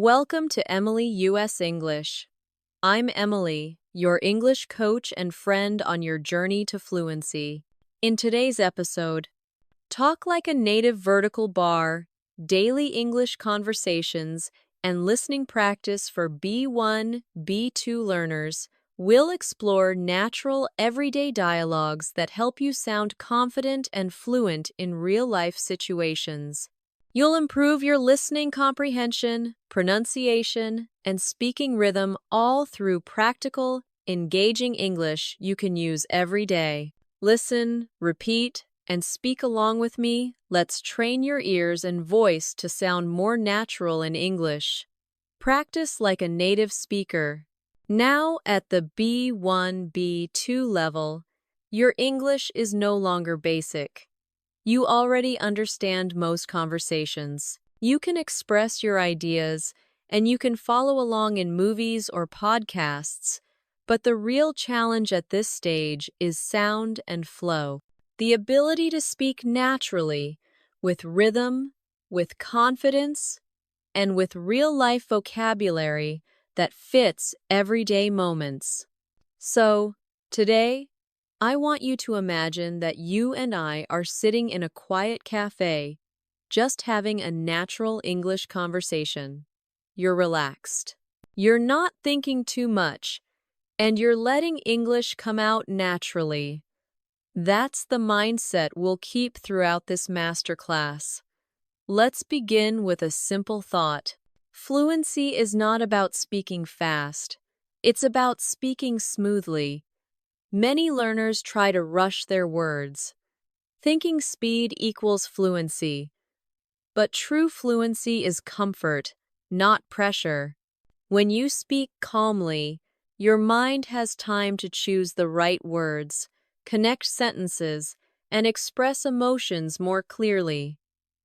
Welcome to Emily U.S. English. I'm Emily, your English coach and friend on your journey to fluency. In today's episode, talk like a native vertical bar, daily English conversations, and listening practice for B1, B2 learners. We'll explore natural, everyday dialogues that help you sound confident and fluent in real-life situations. You'll improve your listening comprehension, pronunciation, and speaking rhythm all through practical, engaging English you can use every day. Listen, repeat, and speak along with me. Let's train your ears and voice to sound more natural in English. Practice like a native speaker. Now at the B1, B2 level, your English is no longer basic. You already understand most conversations. You can express your ideas, and you can follow along in movies or podcasts, but the real challenge at this stage is sound and flow. The ability to speak naturally, with rhythm, with confidence, and with real-life vocabulary that fits everyday moments. So, today, I want you to imagine that you and I are sitting in a quiet cafe, just having a natural English conversation. You're relaxed. You're not thinking too much, and you're letting English come out naturally. That's the mindset we'll keep throughout this masterclass. Let's begin with a simple thought. Fluency is not about speaking fast. It's about speaking smoothly. Many learners try to rush their words, thinking speed equals fluency. But true fluency is comfort, not pressure. When you speak calmly, your mind has time to choose the right words, connect sentences, and express emotions more clearly.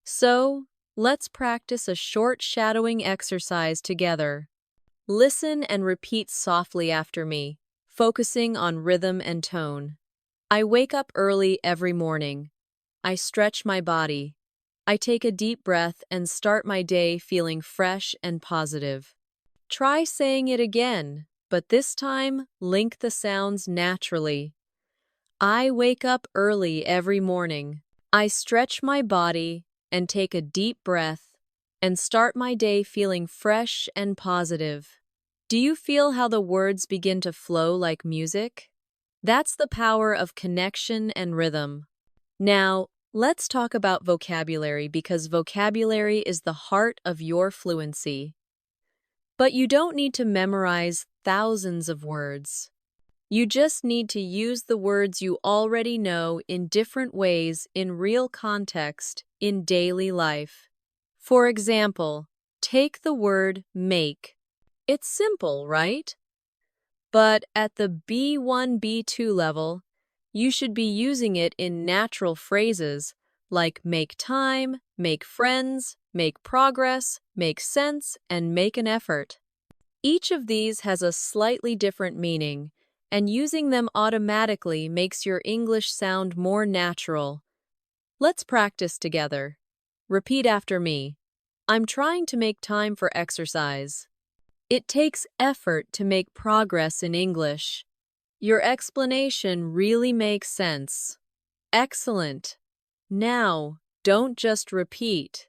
So, let's practice a short shadowing exercise together. Listen and repeat softly after me, focusing on rhythm and tone. I wake up early every morning. I stretch my body. I take a deep breath and start my day feeling fresh and positive. Try saying it again, but this time link the sounds naturally. I wake up early every morning. I stretch my body and take a deep breath and start my day feeling fresh and positive. Do you feel how the words begin to flow like music? That's the power of connection and rhythm. Now, let's talk about vocabulary because vocabulary is the heart of your fluency. But you don't need to memorize thousands of words. You just need to use the words you already know in different ways in real context in daily life. For example, take the word make. It's simple, right? But at the B1, B2 level, you should be using it in natural phrases like make time, make friends, make progress, make sense, and make an effort. Each of these has a slightly different meaning, and using them automatically makes your English sound more natural. Let's practice together. Repeat after me. I'm trying to make time for exercise. It takes effort to make progress in English. Your explanation really makes sense. Excellent. Now, don't just repeat.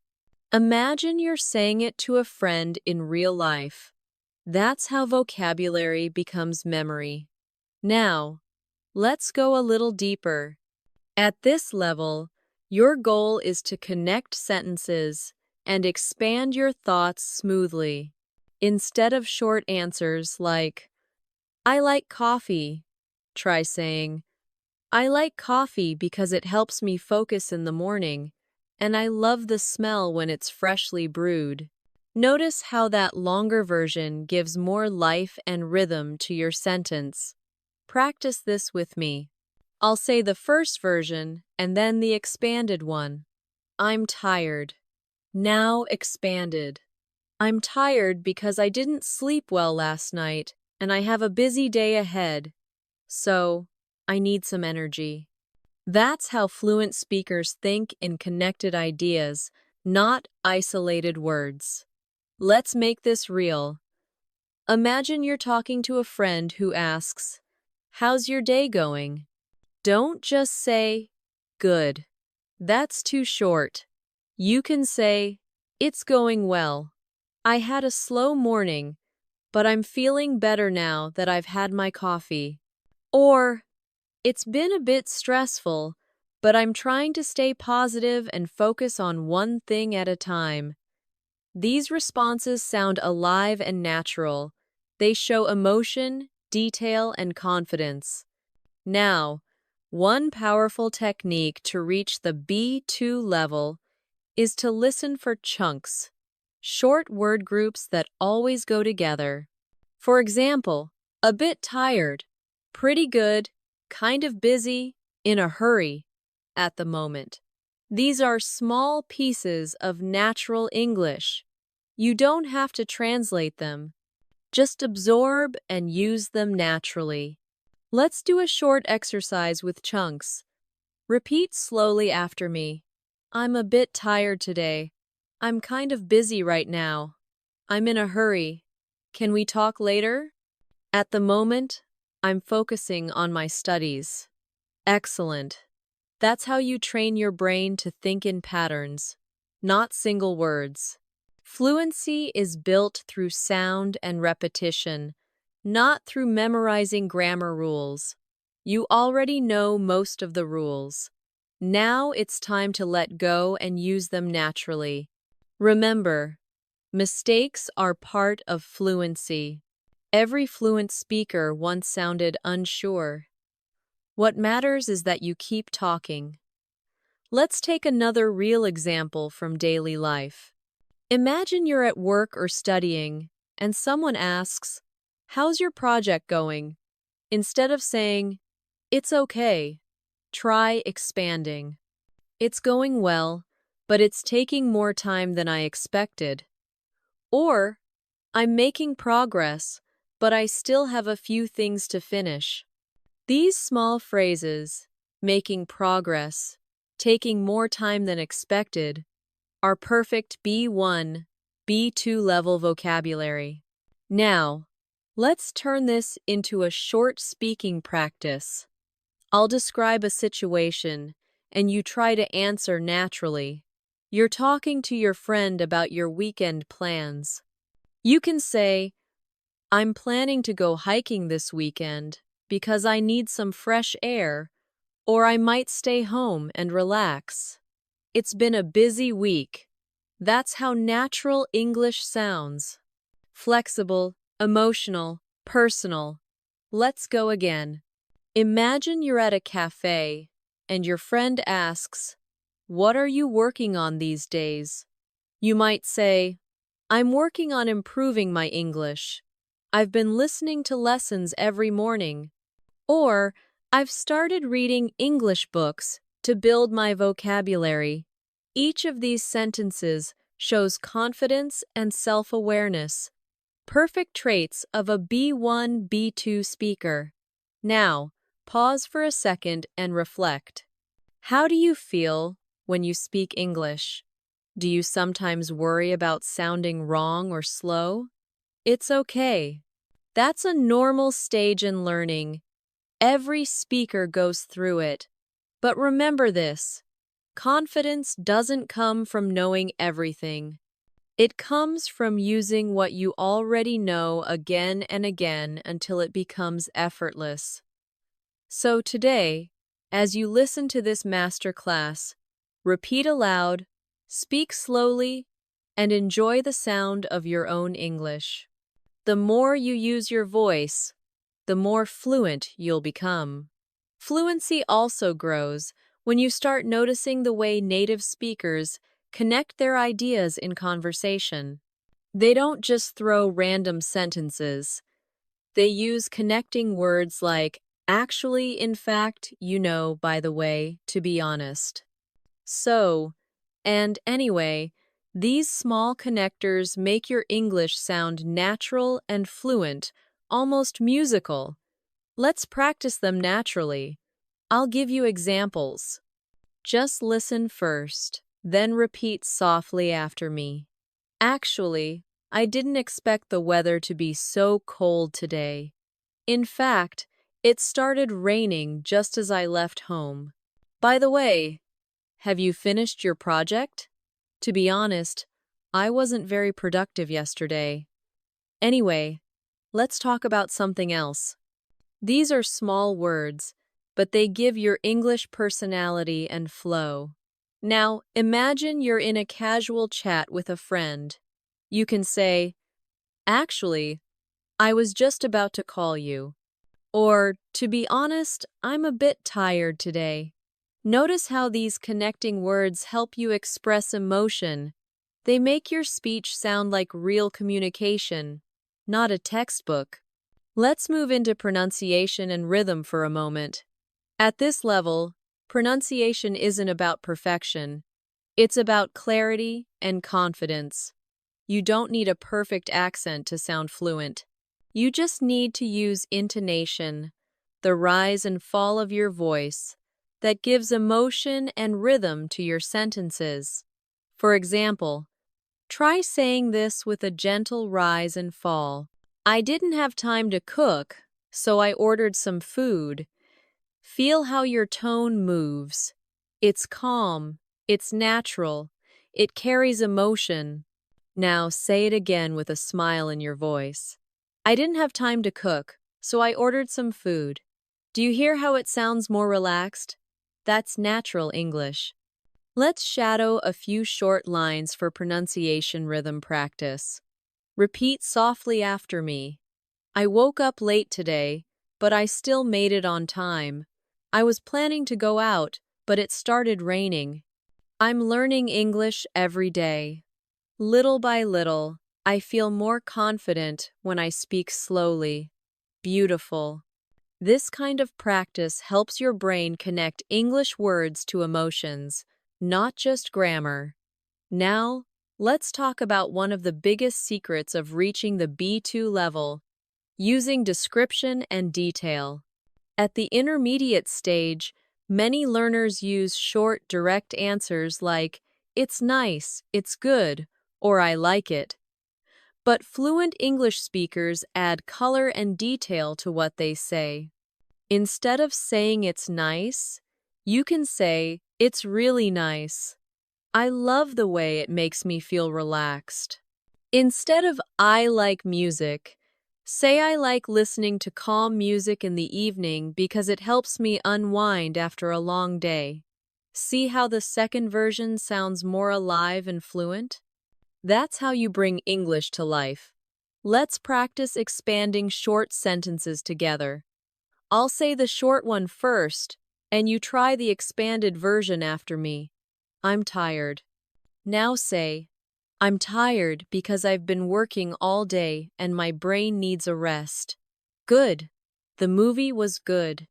Imagine you're saying it to a friend in real life. That's how vocabulary becomes memory. Now, let's go a little deeper. At this level, your goal is to connect sentences and expand your thoughts smoothly. Instead of short answers like, I like coffee, try saying, I like coffee because it helps me focus in the morning, and I love the smell when it's freshly brewed. Notice how that longer version gives more life and rhythm to your sentence. Practice this with me. I'll say the first version and then the expanded one. I'm tired. Now expanded. I'm tired because I didn't sleep well last night and I have a busy day ahead. So, I need some energy. That's how fluent speakers think in connected ideas, not isolated words. Let's make this real. Imagine you're talking to a friend who asks, "How's your day going?" Don't just say, "Good." That's too short. You can say, "It's going well. I had a slow morning, but I'm feeling better now that I've had my coffee." Or, "It's been a bit stressful, but I'm trying to stay positive and focus on one thing at a time." These responses sound alive and natural. They show emotion, detail, and confidence. Now, one powerful technique to reach the B2 level is to listen for chunks, short word groups that always go together. For example, a bit tired, pretty good, kind of busy, in a hurry, at the moment. These are small pieces of natural English. You don't have to translate them. Just absorb and use them naturally. Let's do a short exercise with chunks. Repeat slowly after me. "I'm a bit tired today. I'm kind of busy right now. I'm in a hurry. Can we talk later? At the moment, I'm focusing on my studies." Excellent. That's how you train your brain to think in patterns, not single words. Fluency is built through sound and repetition, not through memorizing grammar rules. You already know most of the rules. Now it's time to let go and use them naturally. Remember, mistakes are part of fluency. Every fluent speaker once sounded unsure. What matters is that you keep talking. Let's take another real example from daily life. Imagine you're at work or studying, and someone asks, "How's your project going?" Instead of saying, "It's okay," try expanding. "It's going well, but it's taking more time than I expected." Or, "I'm making progress, but I still have a few things to finish." These small phrases, making progress, taking more time than expected, are perfect B1, B2 level vocabulary. Now, let's turn this into a short speaking practice. I'll describe a situation, and you try to answer naturally. You're talking to your friend about your weekend plans. You can say, "I'm planning to go hiking this weekend because I need some fresh air, or I might stay home and relax. It's been a busy week." That's how natural English sounds. Flexible, emotional, personal. Let's go again. Imagine you're at a cafe and your friend asks, "What are you working on these days?" You might say, "I'm working on improving my English. I've been listening to lessons every morning." Or, "I've started reading English books to build my vocabulary." Each of these sentences shows confidence and self-awareness, perfect traits of a B1, B2 speaker. Now, pause for a second and reflect. How do you feel when you speak English? Do you sometimes worry about sounding wrong or slow? It's okay. That's a normal stage in learning. Every speaker goes through it. But remember this: confidence doesn't come from knowing everything. It comes from using what you already know again and again until it becomes effortless. So today, as you listen to this masterclass, repeat aloud, speak slowly, and enjoy the sound of your own English. The more you use your voice, the more fluent you'll become. Fluency also grows when you start noticing the way native speakers connect their ideas in conversation. They don't just throw random sentences. They use connecting words like "actually," "in fact," "you know," "by the way," "to be honest." "So," and "anyway," these small connectors make your English sound natural and fluent, almost musical. Let's practice them naturally. I'll give you examples. Just listen first, then repeat softly after me. "Actually, I didn't expect the weather to be so cold today. In fact, it started raining just as I left home. By the way, have you finished your project? To be honest, I wasn't very productive yesterday. Anyway, let's talk about something else. These are small words, but they give your English personality and flow. Now, imagine you're in a casual chat with a friend. You can say, "Actually, I was just about to call you." Or, "To be honest, I'm a bit tired today." Notice how these connecting words help you express emotion. They make your speech sound like real communication, not a textbook. Let's move into pronunciation and rhythm for a moment. At this level, pronunciation isn't about perfection. It's about clarity and confidence. You don't need a perfect accent to sound fluent. You just need to use intonation, the rise and fall of your voice, that gives emotion and rhythm to your sentences. For example, try saying this with a gentle rise and fall. "I didn't have time to cook, so I ordered some food." Feel how your tone moves. It's calm, it's natural, it carries emotion. Now say it again with a smile in your voice. "I didn't have time to cook, so I ordered some food." Do you hear how it sounds more relaxed? That's natural English. Let's shadow a few short lines for pronunciation rhythm practice. Repeat softly after me. "I woke up late today, but I still made it on time. I was planning to go out, but it started raining." I'm learning English every day. Little by little, I feel more confident when I speak slowly. Beautiful. This kind of practice helps your brain connect English words to emotions, not just grammar. Now, let's talk about one of the biggest secrets of reaching the B2 level: using description and detail. At the intermediate stage, many learners use short, direct answers like, "It's nice," "It's good," or "I like it." But fluent English speakers add color and detail to what they say. Instead of saying "it's nice," you can say, "It's really nice. I love the way it makes me feel relaxed." Instead of "I like music," say, "I like listening to calm music in the evening because it helps me unwind after a long day." See how the second version sounds more alive and fluent? That's how you bring English to life. Let's practice expanding short sentences together. I'll say the short one first, and you try the expanded version after me. "I'm tired." Now say, "I'm tired because I've been working all day and my brain needs a rest." Good. The movie was good.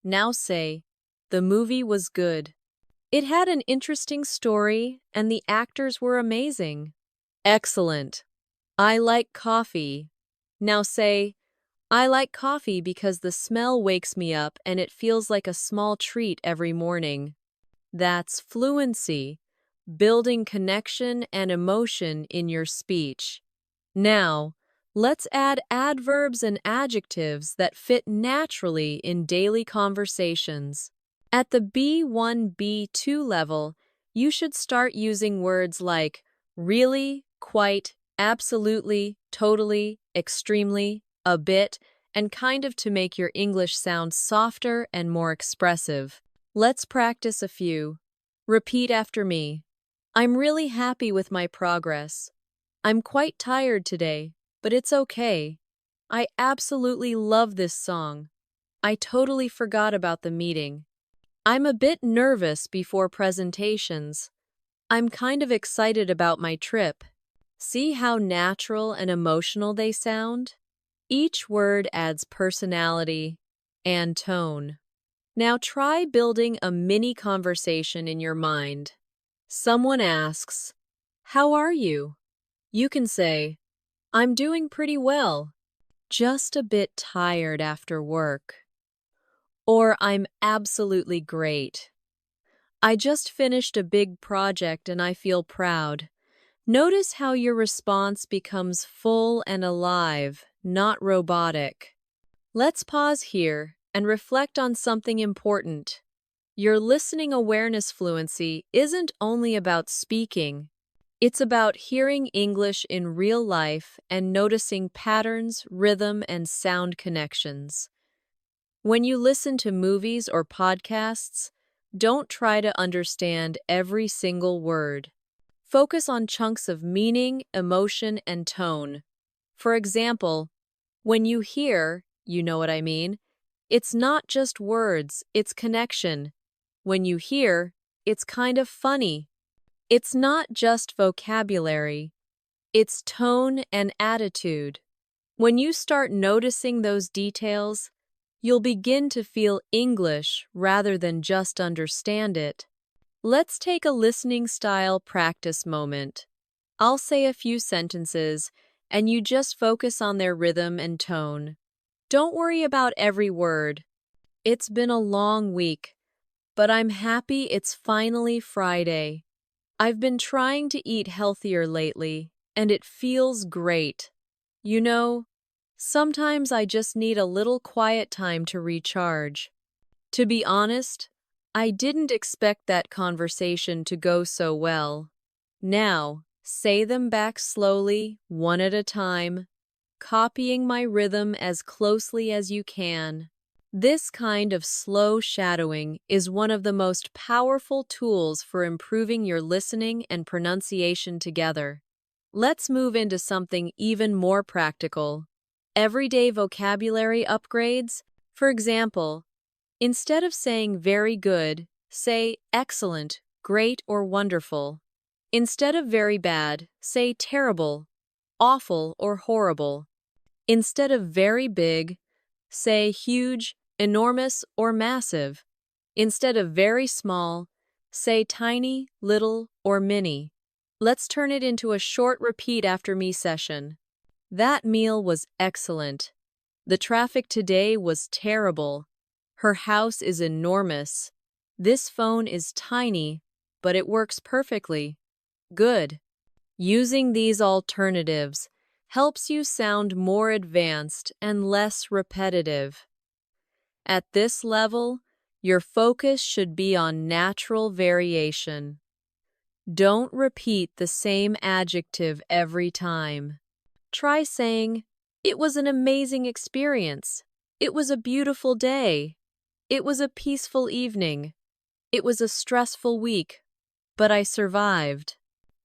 Now say, "The movie was good. It had an interesting story and the actors were amazing." Excellent. "I like coffee." Now say, "I like coffee because the smell wakes me up and it feels like a small treat every morning." That's fluency, building connection and emotion in your speech. Now, let's add adverbs and adjectives that fit naturally in daily conversations. At the B1, B2 level, you should start using words like really, quite, absolutely, totally, extremely, a bit, and kind of to make your English sound softer and more expressive. Let's practice a few. Repeat after me. "I'm really happy with my progress. I'm quite tired today, but it's okay. I absolutely love this song. I totally forgot about the meeting. I'm a bit nervous before presentations. I'm kind of excited about my trip." See how natural and emotional they sound? Each word adds personality and tone. Now try building a mini conversation in your mind. Someone asks, "How are you?" You can say, "I'm doing pretty well. Just a bit tired after work." Or, "I'm absolutely great. I just finished a big project and I feel proud." Notice how your response becomes full and alive, not robotic. Let's pause here and reflect on something important. Your listening awareness fluency isn't only about speaking. It's about hearing English in real life and noticing patterns, rhythm, and sound connections. When you listen to movies or podcasts, don't try to understand every single word. Focus on chunks of meaning, emotion, and tone. For example, when you hear, you know what I mean, it's not just words, it's connection. When you hear, it's kind of funny. It's not just vocabulary, it's tone and attitude. When you start noticing those details, you'll begin to feel English rather than just understand it. Let's take a listening style practice moment. I'll say a few sentences, and you just focus on their rhythm and tone. Don't worry about every word. It's been a long week, but I'm happy it's finally Friday. I've been trying to eat healthier lately, and it feels great. You know, sometimes I just need a little quiet time to recharge. To be honest, I didn't expect that conversation to go so well. Now, say them back slowly, one at a time, copying my rhythm as closely as you can. This kind of slow shadowing is one of the most powerful tools for improving your listening and pronunciation together. Let's move into something even more practical. Everyday vocabulary upgrades. For example, instead of saying very good, say excellent, great, or wonderful. Instead of very bad, say terrible, awful, or horrible. Instead of very big, say huge, enormous, or massive. Instead of very small, say tiny, little, or mini. Let's turn it into a short repeat after me session. That meal was excellent. The traffic today was terrible. Her house is enormous. This phone is tiny, but it works perfectly. Good. Using these alternatives helps you sound more advanced and less repetitive. At this level, your focus should be on natural variation. Don't repeat the same adjective every time. Try saying, "It was an amazing experience. It was a beautiful day. It was a peaceful evening. It was a stressful week, but I survived."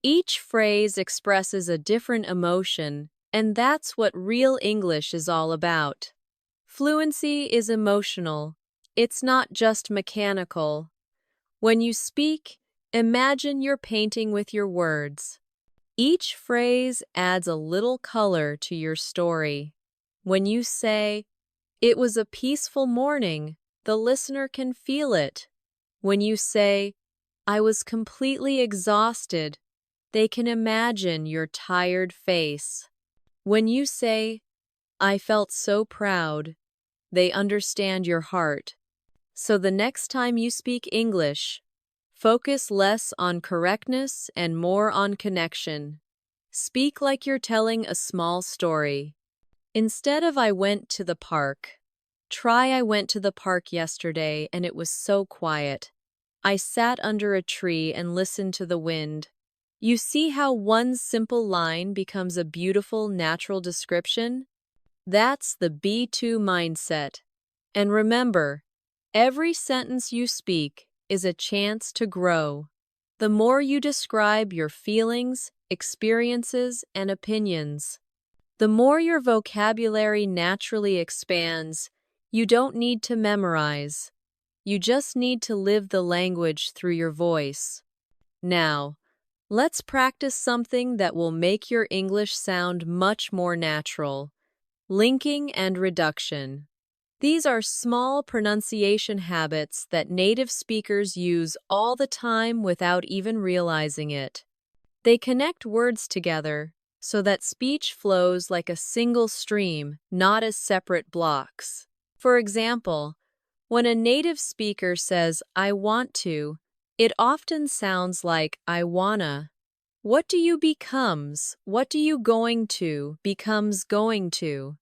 Each phrase expresses a different emotion, and that's what real English is all about. Fluency is emotional. It's not just mechanical. When you speak, imagine you're painting with your words. Each phrase adds a little color to your story. When you say, "It was a peaceful morning," the listener can feel it. When you say, "I was completely exhausted," they can imagine your tired face. When you say, "I felt so proud," they understand your heart. So the next time you speak English, focus less on correctness and more on connection. Speak like you're telling a small story. Instead of "I went to the park," try "I went to the park yesterday and it was so quiet. I sat under a tree and listened to the wind." You see how one simple line becomes a beautiful, natural description? That's the B2 mindset. And remember, every sentence you speak is a chance to grow. The more you describe your feelings, experiences, and opinions, the more your vocabulary naturally expands. You don't need to memorize. You just need to live the language through your voice. Now, let's practice something that will make your English sound much more natural. Linking and reduction. These are small pronunciation habits that native speakers use all the time without even realizing it. They connect words together so that speech flows like a single stream, not as separate blocks. For example, when a native speaker says, "I want to," it often sounds like "I wanna." What do you becomes? What do you going to becomes going to?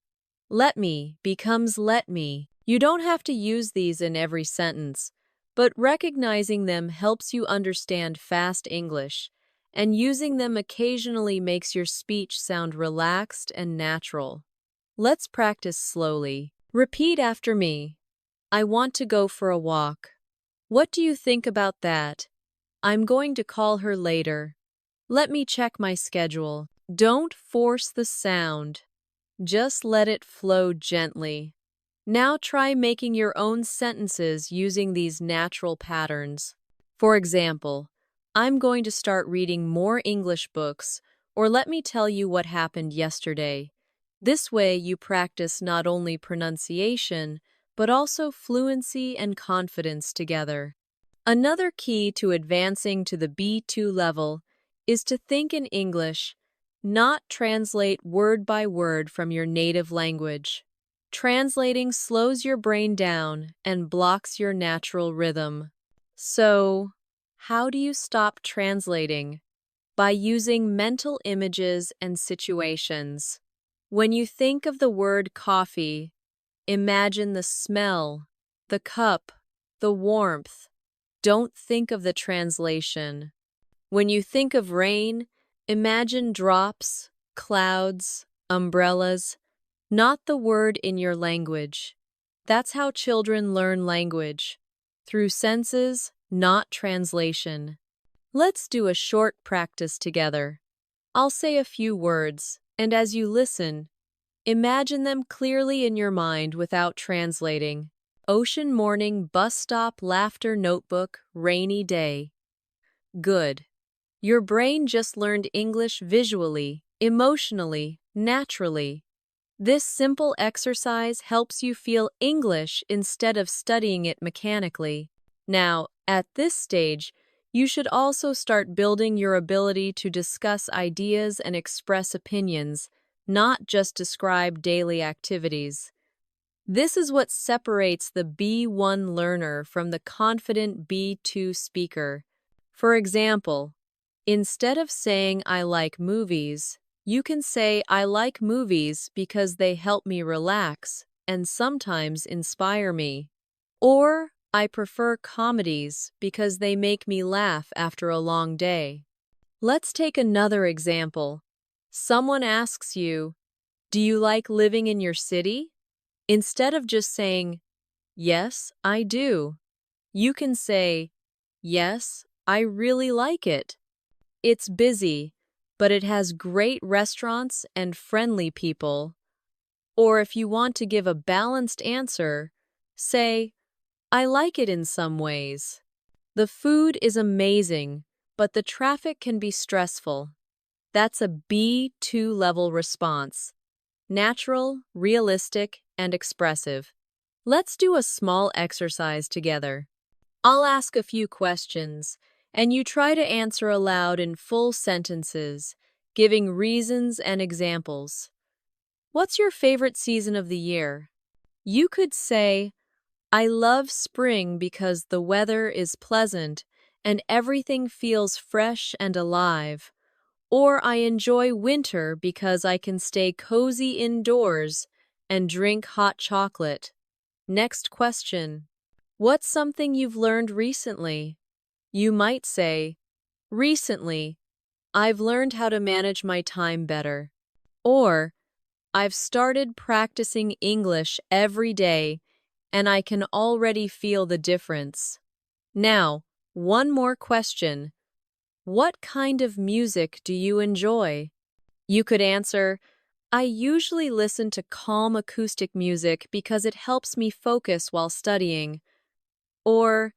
Let me becomes let me. You don't have to use these in every sentence, but recognizing them helps you understand fast English, and using them occasionally makes your speech sound relaxed and natural. Let's practice slowly. Repeat after me. I want to go for a walk. What do you think about that? I'm going to call her later. Let me check my schedule. Don't force the sound. Just let it flow gently. Now try making your own sentences using these natural patterns. For example, I'm going to start reading more English books, or let me tell you what happened yesterday. This way you practice not only pronunciation, but also fluency and confidence together. Another key to advancing to the B2 level is to think in English, not translate word by word from your native language. Translating slows your brain down and blocks your natural rhythm. So, how do you stop translating? By using mental images and situations. When you think of the word coffee, imagine the smell, the cup, the warmth. Don't think of the translation. When you think of rain, imagine drops, clouds, umbrellas, not the word in your language. That's how children learn language, through senses, not translation. Let's do a short practice together. I'll say a few words, and as you listen, imagine them clearly in your mind without translating. Ocean morning, bus stop, laughter, notebook, rainy day. Good. Your brain just learned English visually, emotionally, naturally. This simple exercise helps you feel English instead of studying it mechanically. Now, at this stage, you should also start building your ability to discuss ideas and express opinions, not just describe daily activities. This is what separates the B1 learner from the confident B2 speaker. For example, instead of saying I like movies, you can say I like movies because they help me relax and sometimes inspire me. Or I prefer comedies because they make me laugh after a long day. Let's take another example. Someone asks you, do you like living in your city? Instead of just saying, yes, I do, you can say, yes, I really like it. It's busy, but it has great restaurants and friendly people. Or if you want to give a balanced answer, say, I like it in some ways. The food is amazing, but the traffic can be stressful. That's a B2 level response. Natural, realistic, and expressive. Let's do a small exercise together. I'll ask a few questions, and you try to answer aloud in full sentences, giving reasons and examples. What's your favorite season of the year? You could say, I love spring because the weather is pleasant and everything feels fresh and alive. Or I enjoy winter because I can stay cozy indoors and drink hot chocolate. Next question. What's something you've learned recently? You might say, recently, I've learned how to manage my time better. Or, I've started practicing English every day and I can already feel the difference. Now, one more question. What kind of music do you enjoy? You could answer, I usually listen to calm acoustic music because it helps me focus while studying. Or,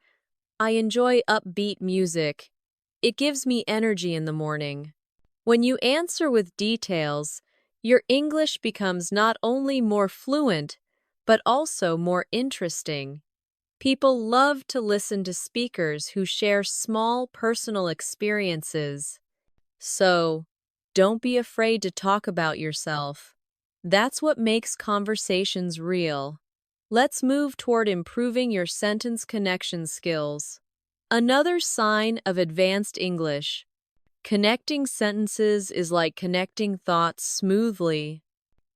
I enjoy upbeat music. It gives me energy in the morning. When you answer with details, your English becomes not only more fluent, but also more interesting. People love to listen to speakers who share small personal experiences. So, don't be afraid to talk about yourself. That's what makes conversations real. Let's move toward improving your sentence connection skills. Another sign of advanced English. Connecting sentences is like connecting thoughts smoothly,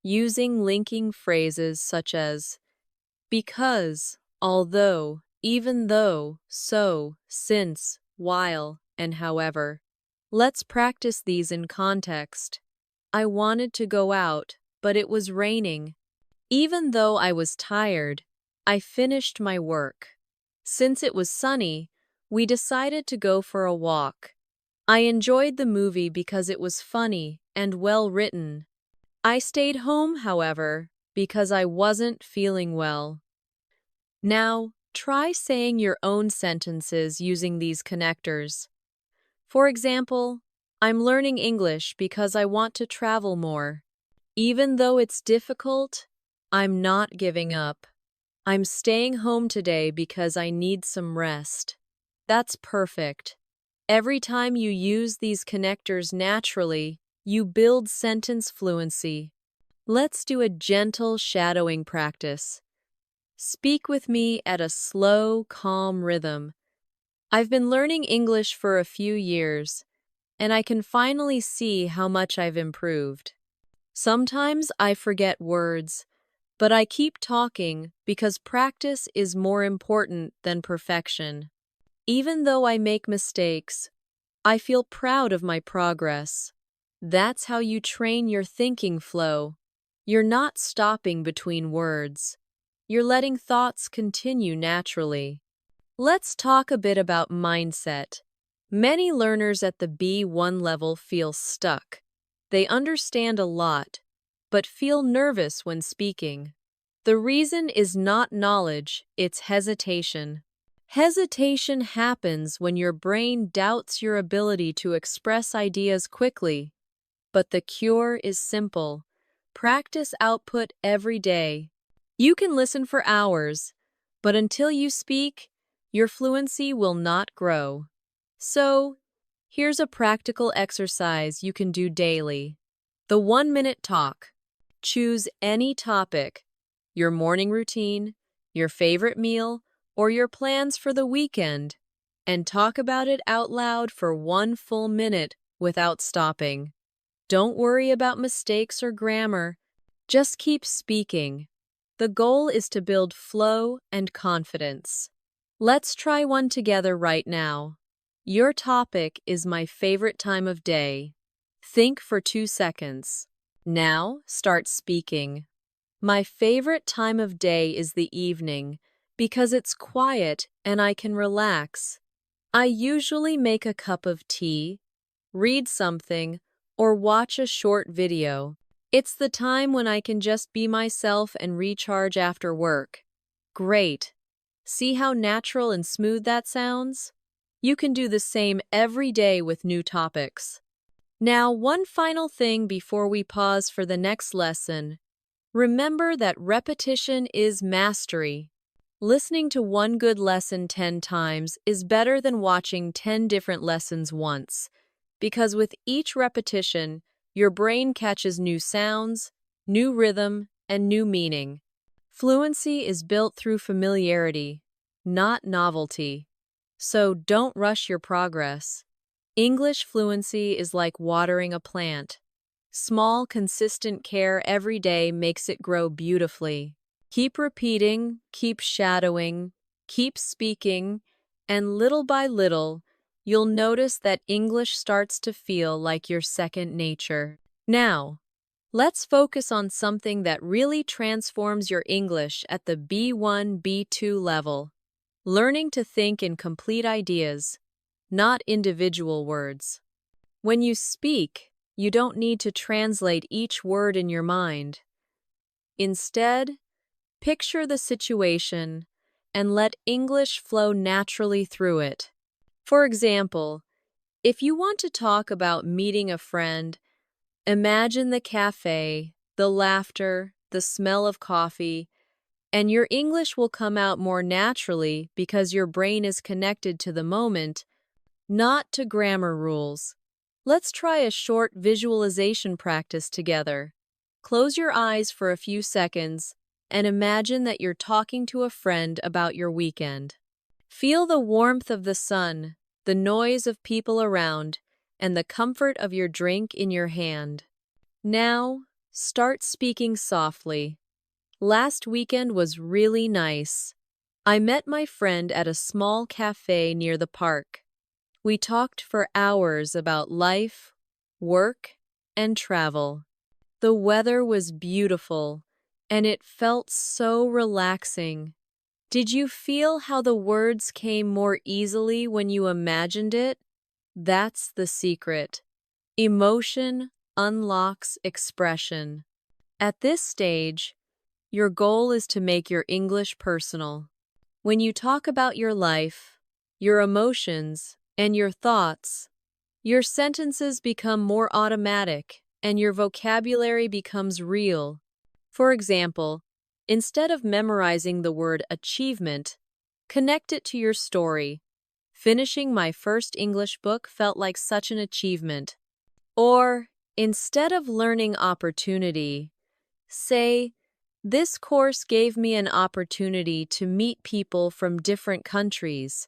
using linking phrases such as because, although, even though, so, since, while, and however. Let's practice these in context. I wanted to go out, but it was raining. Even though I was tired, I finished my work. Since it was sunny, we decided to go for a walk. I enjoyed the movie because it was funny and well written. I stayed home, however, because I wasn't feeling well. Now, try saying your own sentences using these connectors. For example, I'm learning English because I want to travel more. Even though it's difficult, I'm not giving up. I'm staying home today because I need some rest. That's perfect. Every time you use these connectors naturally, you build sentence fluency. Let's do a gentle shadowing practice. Speak with me at a slow, calm rhythm. I've been learning English for a few years, and I can finally see how much I've improved. Sometimes I forget words, but I keep talking because practice is more important than perfection. Even though I make mistakes, I feel proud of my progress. That's how you train your thinking flow. You're not stopping between words. You're letting thoughts continue naturally. Let's talk a bit about mindset. Many learners at the B1 level feel stuck. They understand a lot, but feel nervous when speaking. The reason is not knowledge, it's hesitation. Hesitation happens when your brain doubts your ability to express ideas quickly. But the cure is simple. Practice output every day. You can listen for hours, but until you speak, your fluency will not grow. So, here's a practical exercise you can do daily. The 1-minute talk. Choose any topic, your morning routine, your favorite meal, or your plans for the weekend, and talk about it out loud for 1 full minute without stopping. Don't worry about mistakes or grammar. Just keep speaking. The goal is to build flow and confidence. Let's try one together right now. Your topic is my favorite time of day. Think for 2 seconds. Now, start speaking. My favorite time of day is the evening because it's quiet and I can relax. I usually make a cup of tea, read something, or watch a short video. It's the time when I can just be myself and recharge after work. Great. See how natural and smooth that sounds? You can do the same every day with new topics. Now, one final thing before we pause for the next lesson. Remember that repetition is mastery. Listening to one good lesson 10 times is better than watching 10 different lessons once, because with each repetition, your brain catches new sounds, new rhythm, and new meaning. Fluency is built through familiarity, not novelty. So don't rush your progress. English fluency is like watering a plant. Small, consistent care every day makes it grow beautifully. Keep repeating, keep shadowing, keep speaking, and little by little, you'll notice that English starts to feel like your second nature. Now, let's focus on something that really transforms your English at the B1, B2 level. Learning to think in complete ideas, not individual words. When you speak, you don't need to translate each word in your mind. Instead, picture the situation and let English flow naturally through it. For example, if you want to talk about meeting a friend, imagine the cafe, the laughter, the smell of coffee, and your English will come out more naturally because your brain is connected to the moment, not to grammar rules. Let's try a short visualization practice together. Close your eyes for a few seconds and imagine that you're talking to a friend about your weekend. Feel the warmth of the sun, the noise of people around, and the comfort of your drink in your hand. Now, start speaking softly. Last weekend was really nice. I met my friend at a small cafe near the park. We talked for hours about life, work, and travel. The weather was beautiful, and it felt so relaxing. Did you feel how the words came more easily when you imagined it? That's the secret. Emotion unlocks expression. At this stage, your goal is to make your English personal. When you talk about your life, your emotions, and your thoughts, your sentences become more automatic and your vocabulary becomes real. For example, instead of memorizing the word achievement, connect it to your story. Finishing my first English book felt like such an achievement. Or, instead of learning opportunity, say, this course gave me an opportunity to meet people from different countries.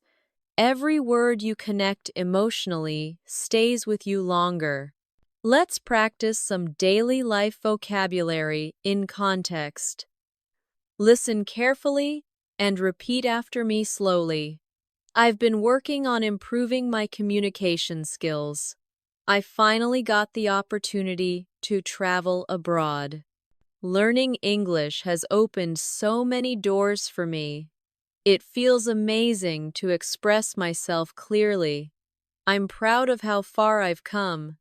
Every word you connect emotionally stays with you longer. Let's practice some daily life vocabulary in context. Listen carefully and repeat after me slowly. I've been working on improving my communication skills. I finally got the opportunity to travel abroad. Learning English has opened so many doors for me. It feels amazing to express myself clearly. I'm proud of how far I've come.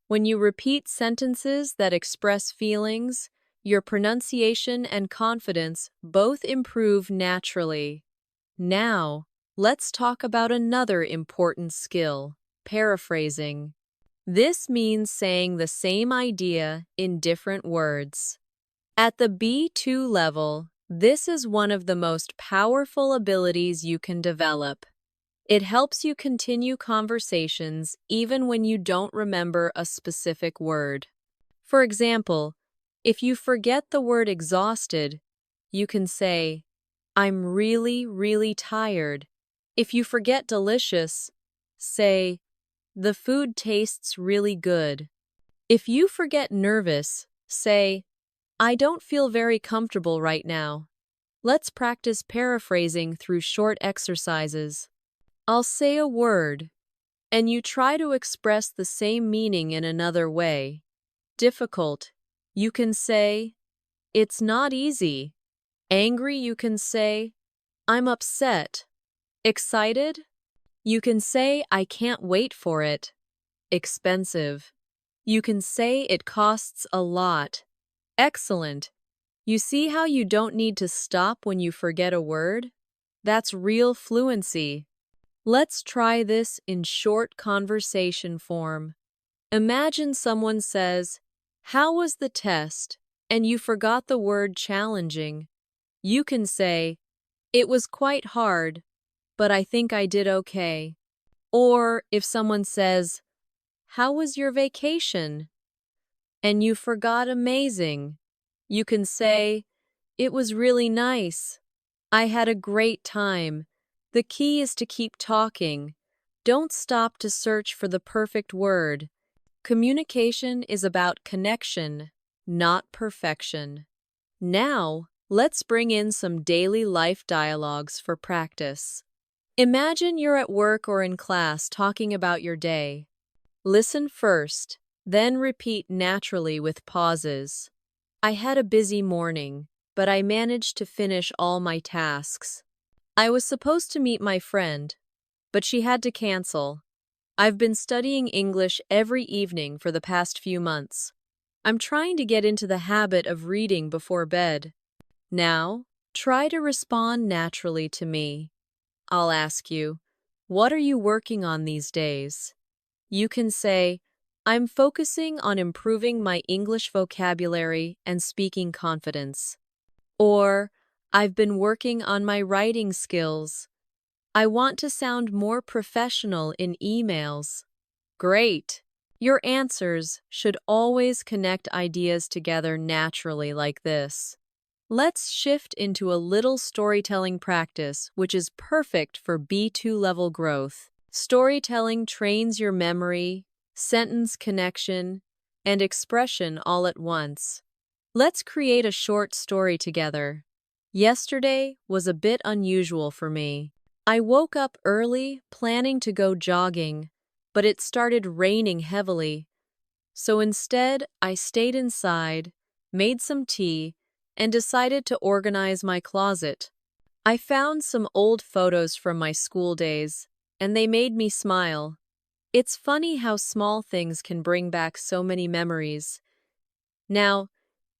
When you repeat sentences that express feelings, your pronunciation and confidence both improve naturally. Now, let's talk about another important skill, paraphrasing. This means saying the same idea in different words. At the B2 level, this is one of the most powerful abilities you can develop. It helps you continue conversations even when you don't remember a specific word. For example, if you forget the word exhausted, you can say, I'm really, really tired. If you forget delicious, say, the food tastes really good. If you forget nervous, say, I don't feel very comfortable right now. Let's practice paraphrasing through short exercises. I'll say a word, and you try to express the same meaning in another way. Difficult, you can say, it's not easy. Angry, you can say, I'm upset. Excited, you can say, I can't wait for it. Expensive, you can say it costs a lot. Excellent. You see how you don't need to stop when you forget a word? That's real fluency. Let's try this in short conversation form. Imagine someone says, how was the test? And you forgot the word challenging. You can say, it was quite hard, but I think I did okay. Or if someone says, how was your vacation? And you forgot amazing. You can say, it was really nice. I had a great time. The key is to keep talking. Don't stop to search for the perfect word. Communication is about connection, not perfection. Now, let's bring in some daily life dialogues for practice. Imagine you're at work or in class talking about your day. Listen first, then repeat naturally with pauses. I had a busy morning, but I managed to finish all my tasks. I was supposed to meet my friend, but she had to cancel. I've been studying English every evening for the past few months. I'm trying to get into the habit of reading before bed. Now, try to respond naturally to me. I'll ask you, what are you working on these days? You can say, I'm focusing on improving my English vocabulary and speaking confidence. Or, I've been working on my writing skills. I want to sound more professional in emails. Great! Your answers should always connect ideas together naturally like this. Let's shift into a little storytelling practice, which is perfect for B2 level growth. Storytelling trains your memory, sentence connection, and expression all at once. Let's create a short story together. Yesterday was a bit unusual for me. I woke up early, planning to go jogging, but it started raining heavily. So instead, I stayed inside, made some tea, and decided to organize my closet. I found some old photos from my school days, and they made me smile. It's funny how small things can bring back so many memories. Now,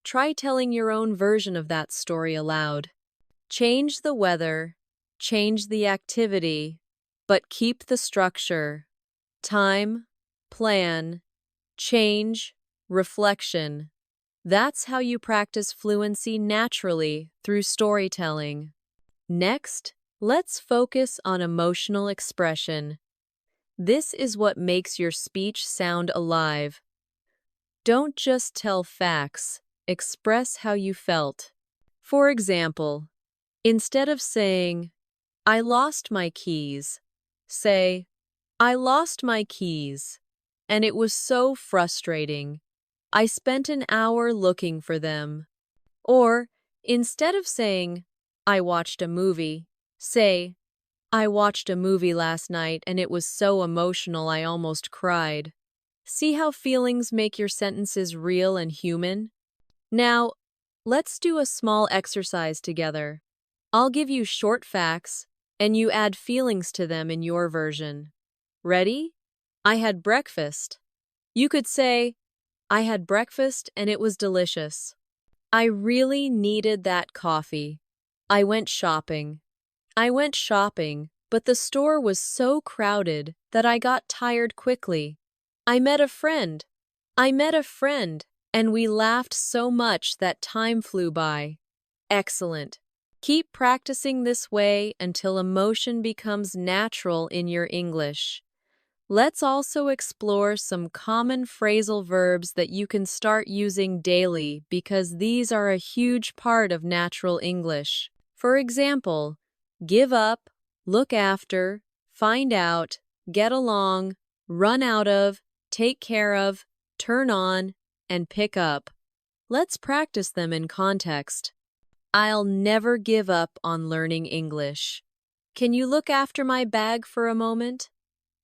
try telling your own version of that story aloud. Change the weather, change the activity, but keep the structure. Time, plan, change, reflection. That's how you practice fluency naturally through storytelling. Next, let's focus on emotional expression. This is what makes your speech sound alive. Don't just tell facts, express how you felt. For example, instead of saying, "I lost my keys," say, "I lost my keys, and it was so frustrating. I spent an hour looking for them." Or, instead of saying, "I watched a movie," say, "I watched a movie last night and it was so emotional I almost cried." See how feelings make your sentences real and human? Now, let's do a small exercise together. I'll give you short facts, and you add feelings to them in your version. Ready? I had breakfast. You could say, "I had breakfast and it was delicious." "I really needed that coffee." "I went shopping." "I went shopping, but the store was so crowded that I got tired quickly." "I met a friend." "I met a friend, and we laughed so much that time flew by." Excellent. Keep practicing this way until emotion becomes natural in your English. Let's also explore some common phrasal verbs that you can start using daily because these are a huge part of natural English. For example, give up, look after, find out, get along, run out of, take care of, turn on, and pick up. Let's practice them in context. I'll never give up on learning English. Can you look after my bag for a moment?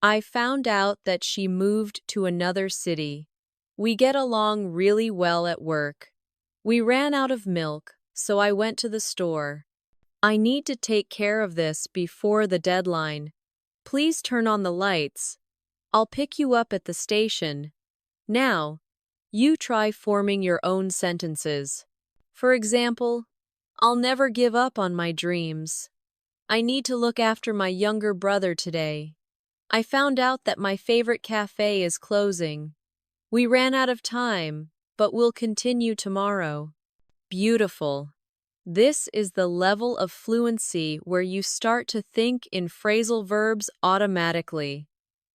I found out that she moved to another city. We get along really well at work. We ran out of milk, so I went to the store. I need to take care of this before the deadline. Please turn on the lights. I'll pick you up at the station. Now, you try forming your own sentences. For example, I'll never give up on my dreams. I need to look after my younger brother today. I found out that my favorite cafe is closing. We ran out of time, but we'll continue tomorrow. Beautiful. This is the level of fluency where you start to think in phrasal verbs automatically.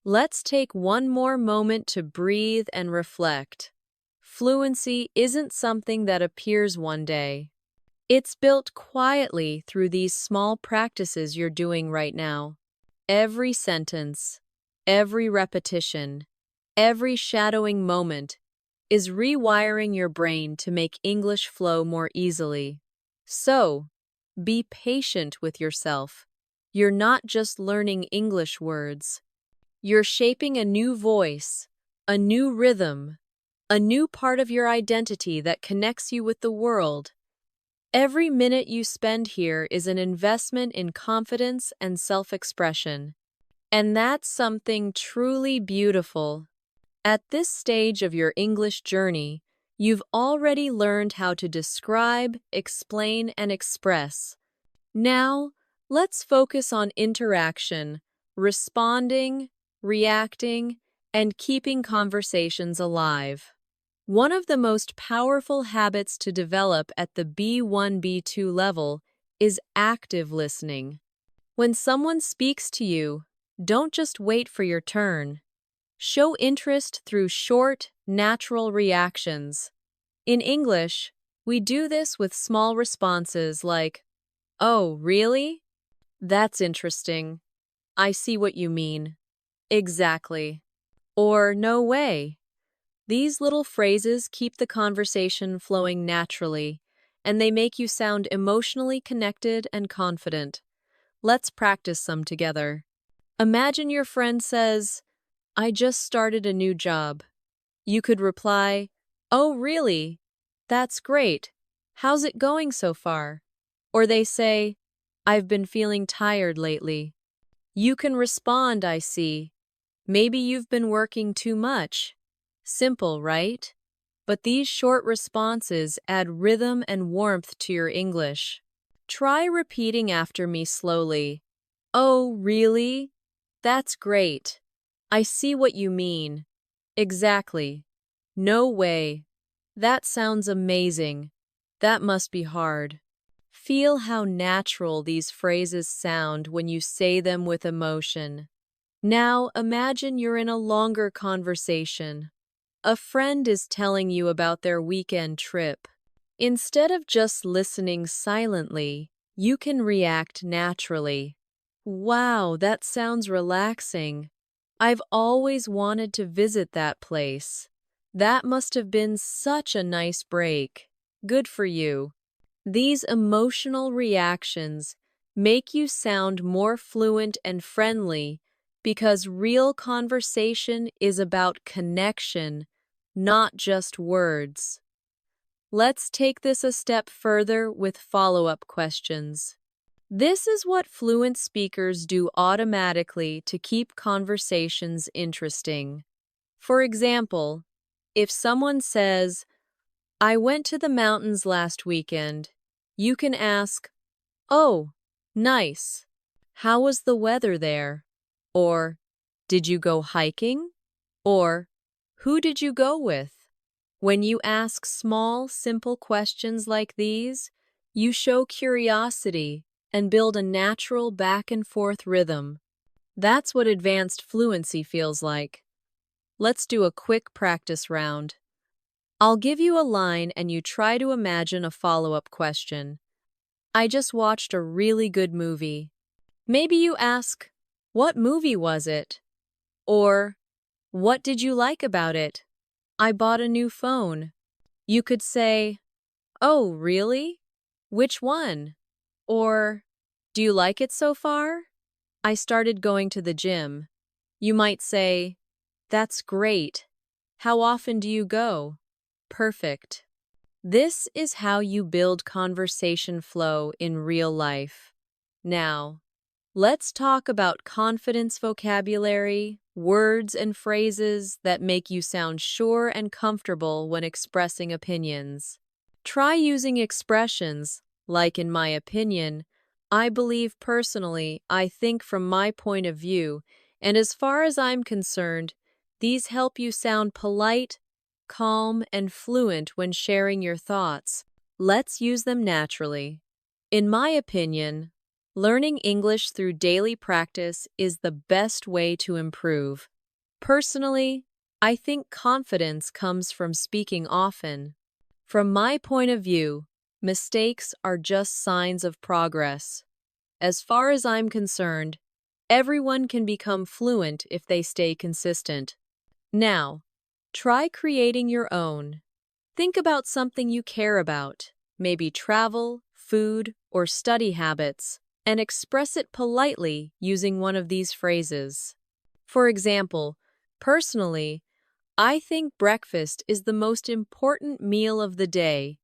Let's take one more moment to breathe and reflect. Fluency isn't something that appears one day. It's built quietly through these small practices you're doing right now. Every sentence, every repetition, every shadowing moment is rewiring your brain to make English flow more easily. So, be patient with yourself. You're not just learning English words. You're shaping a new voice, a new rhythm, a new part of your identity that connects you with the world. Every minute you spend here is an investment in confidence and self-expression. And that's something truly beautiful. At this stage of your English journey, you've already learned how to describe, explain, and express. Now, let's focus on interaction, responding, reacting, and keeping conversations alive. One of the most powerful habits to develop at the B1-B2 level is active listening. When someone speaks to you, don't just wait for your turn. Show interest through short, natural reactions. In English, we do this with small responses like, "Oh, really? That's interesting. I see what you mean." Exactly. or no way. These little phrases keep the conversation flowing naturally, and they make you sound emotionally connected and confident. Let's practice some together. Imagine your friend says, I just started a new job. You could reply, Oh, really? That's great. How's it going so far? Or they say, I've been feeling tired lately. You can respond, I see. Maybe you've been working too much. Simple, right? But these short responses add rhythm and warmth to your English. Try repeating after me slowly. Oh, really? That's great. I see what you mean. Exactly. No way. That sounds amazing. That must be hard. Feel how natural these phrases sound when you say them with emotion. Now imagine you're in a longer conversation. A friend is telling you about their weekend trip. Instead of just listening silently, you can react naturally. Wow, that sounds relaxing. I've always wanted to visit that place. That must have been such a nice break. Good for you. These emotional reactions make you sound more fluent and friendly because real conversation is about connection, not just words. Let's take this a step further with follow-up questions. This is what fluent speakers do automatically to keep conversations interesting. For example, if someone says, I went to the mountains last weekend, you can ask, Oh, nice. How was the weather there? Or, did you go hiking? Or, who did you go with? When you ask small, simple questions like these, you show curiosity and build a natural back and forth rhythm. That's what advanced fluency feels like. Let's do a quick practice round. I'll give you a line and you try to imagine a follow-up question. I just watched a really good movie. Maybe you ask, What movie was it? Or, What did you like about it? I bought a new phone. You could say, Oh, really? Which one? Or, Do you like it so far? I started going to the gym. You might say, That's great. How often do you go? Perfect. This is how you build conversation flow in real life. Now, let's talk about confidence vocabulary, words and phrases that make you sound sure and comfortable when expressing opinions. Try using expressions like, in my opinion, I believe personally, I think from my point of view, and as far as I'm concerned, these help you sound polite, calm, and fluent when sharing your thoughts. Let's use them naturally. In my opinion, learning English through daily practice is the best way to improve. Personally, I think confidence comes from speaking often. From my point of view, mistakes are just signs of progress. As far as I'm concerned, everyone can become fluent if they stay consistent. Now, try creating your own. Think about something you care about, maybe travel, food, or study habits, and express it politely using one of these phrases. For example, personally, I think breakfast is the most important meal of the day,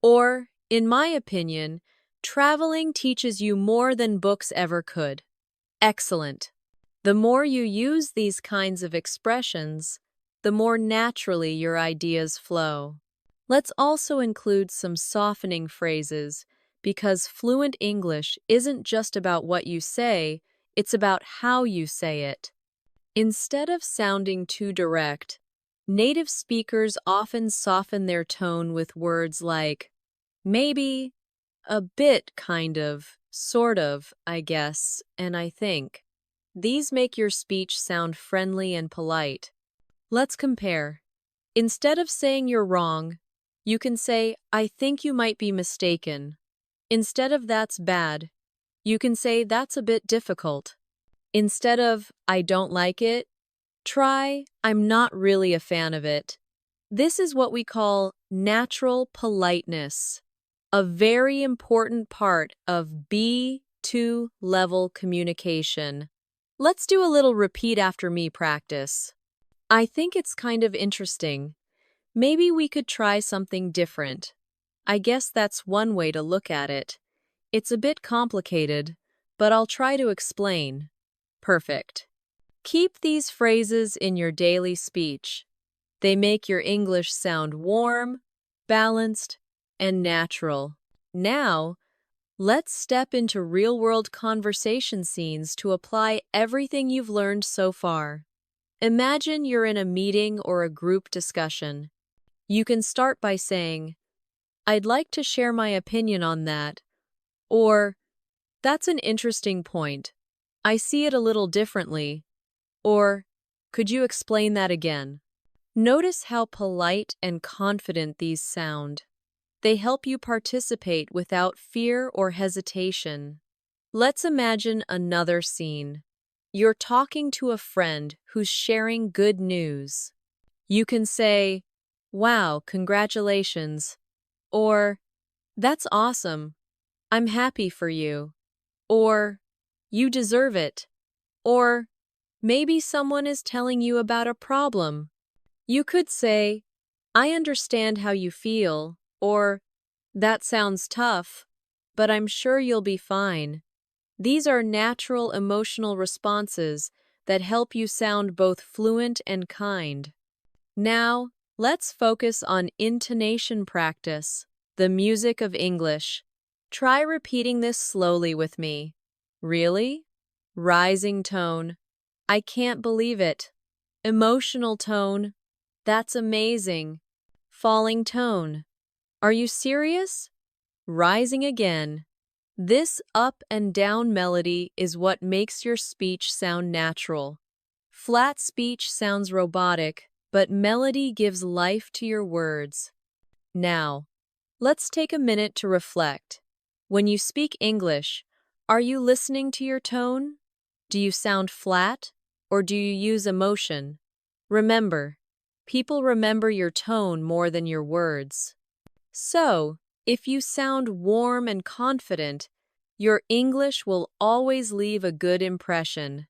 or, in my opinion, traveling teaches you more than books ever could. Excellent. The more you use these kinds of expressions, the more naturally your ideas flow. Let's also include some softening phrases because fluent English isn't just about what you say, it's about how you say it. Instead of sounding too direct, native speakers often soften their tone with words like maybe, a bit, kind of, sort of, I guess, and I think. These make your speech sound friendly and polite. Let's compare. Instead of saying you're wrong, you can say, I think you might be mistaken. Instead of that's bad, you can say that's a bit difficult. Instead of I don't like it, Try, I'm not really a fan of it. This is what we call natural politeness, a very important part of B2 level communication. Let's do a little repeat after me practice. I think it's kind of interesting. Maybe we could try something different. I guess that's one way to look at it. It's a bit complicated, but I'll try to explain. Perfect. Keep these phrases in your daily speech. They make your English sound warm, balanced, and natural. Now, let's step into real-world conversation scenes to apply everything you've learned so far. Imagine you're in a meeting or a group discussion. You can start by saying, I'd like to share my opinion on that, or that's an interesting point. I see it a little differently, or could you explain that again? Notice how polite and confident these sound. They help you participate without fear or hesitation. Let's imagine another scene. You're talking to a friend who's sharing good news. You can say, wow, congratulations, or that's awesome, I'm happy for you, or you deserve it, or maybe someone is telling you about a problem. You could say, I understand how you feel, or that sounds tough, but I'm sure you'll be fine. These are natural emotional responses that help you sound both fluent and kind. Now, let's focus on intonation practice, the music of English. Try repeating this slowly with me. Really? Rising tone. I can't believe it. Emotional tone. That's amazing. Falling tone. Are you serious? Rising again. This up and down melody is what makes your speech sound natural. Flat speech sounds robotic, but melody gives life to your words. Now, let's take a minute to reflect. When you speak English, are you listening to your tone? Do you sound flat, or do you use emotion? Remember, people remember your tone more than your words. So, if you sound warm and confident, your English will always leave a good impression.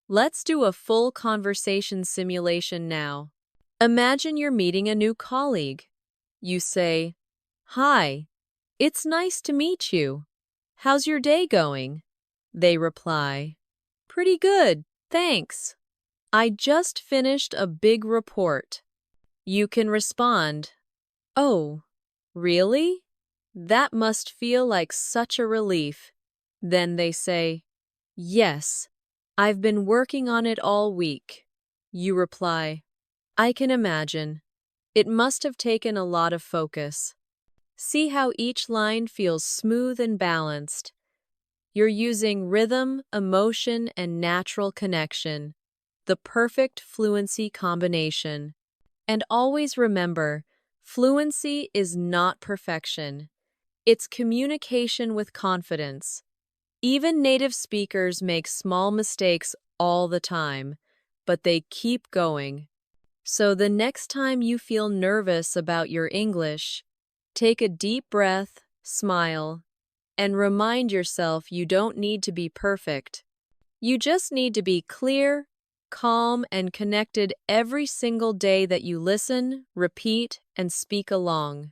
Let's do a full conversation simulation now. Imagine you're meeting a new colleague. You say, Hi, it's nice to meet you. How's your day going? They reply, Pretty good, thanks. I just finished a big report. You can respond, Oh, really? That must feel like such a relief. Then they say, Yes, I've been working on it all week. You reply, I can imagine. It must have taken a lot of focus. See how each line feels smooth and balanced. You're using rhythm, emotion, and natural connection, the perfect fluency combination. And always remember, fluency is not perfection. It's communication with confidence. Even native speakers make small mistakes all the time, but they keep going. So the next time you feel nervous about your English, take a deep breath, smile, and remind yourself you don't need to be perfect. You just need to be clear, calm, and connected every single day that you listen, repeat, and speak along.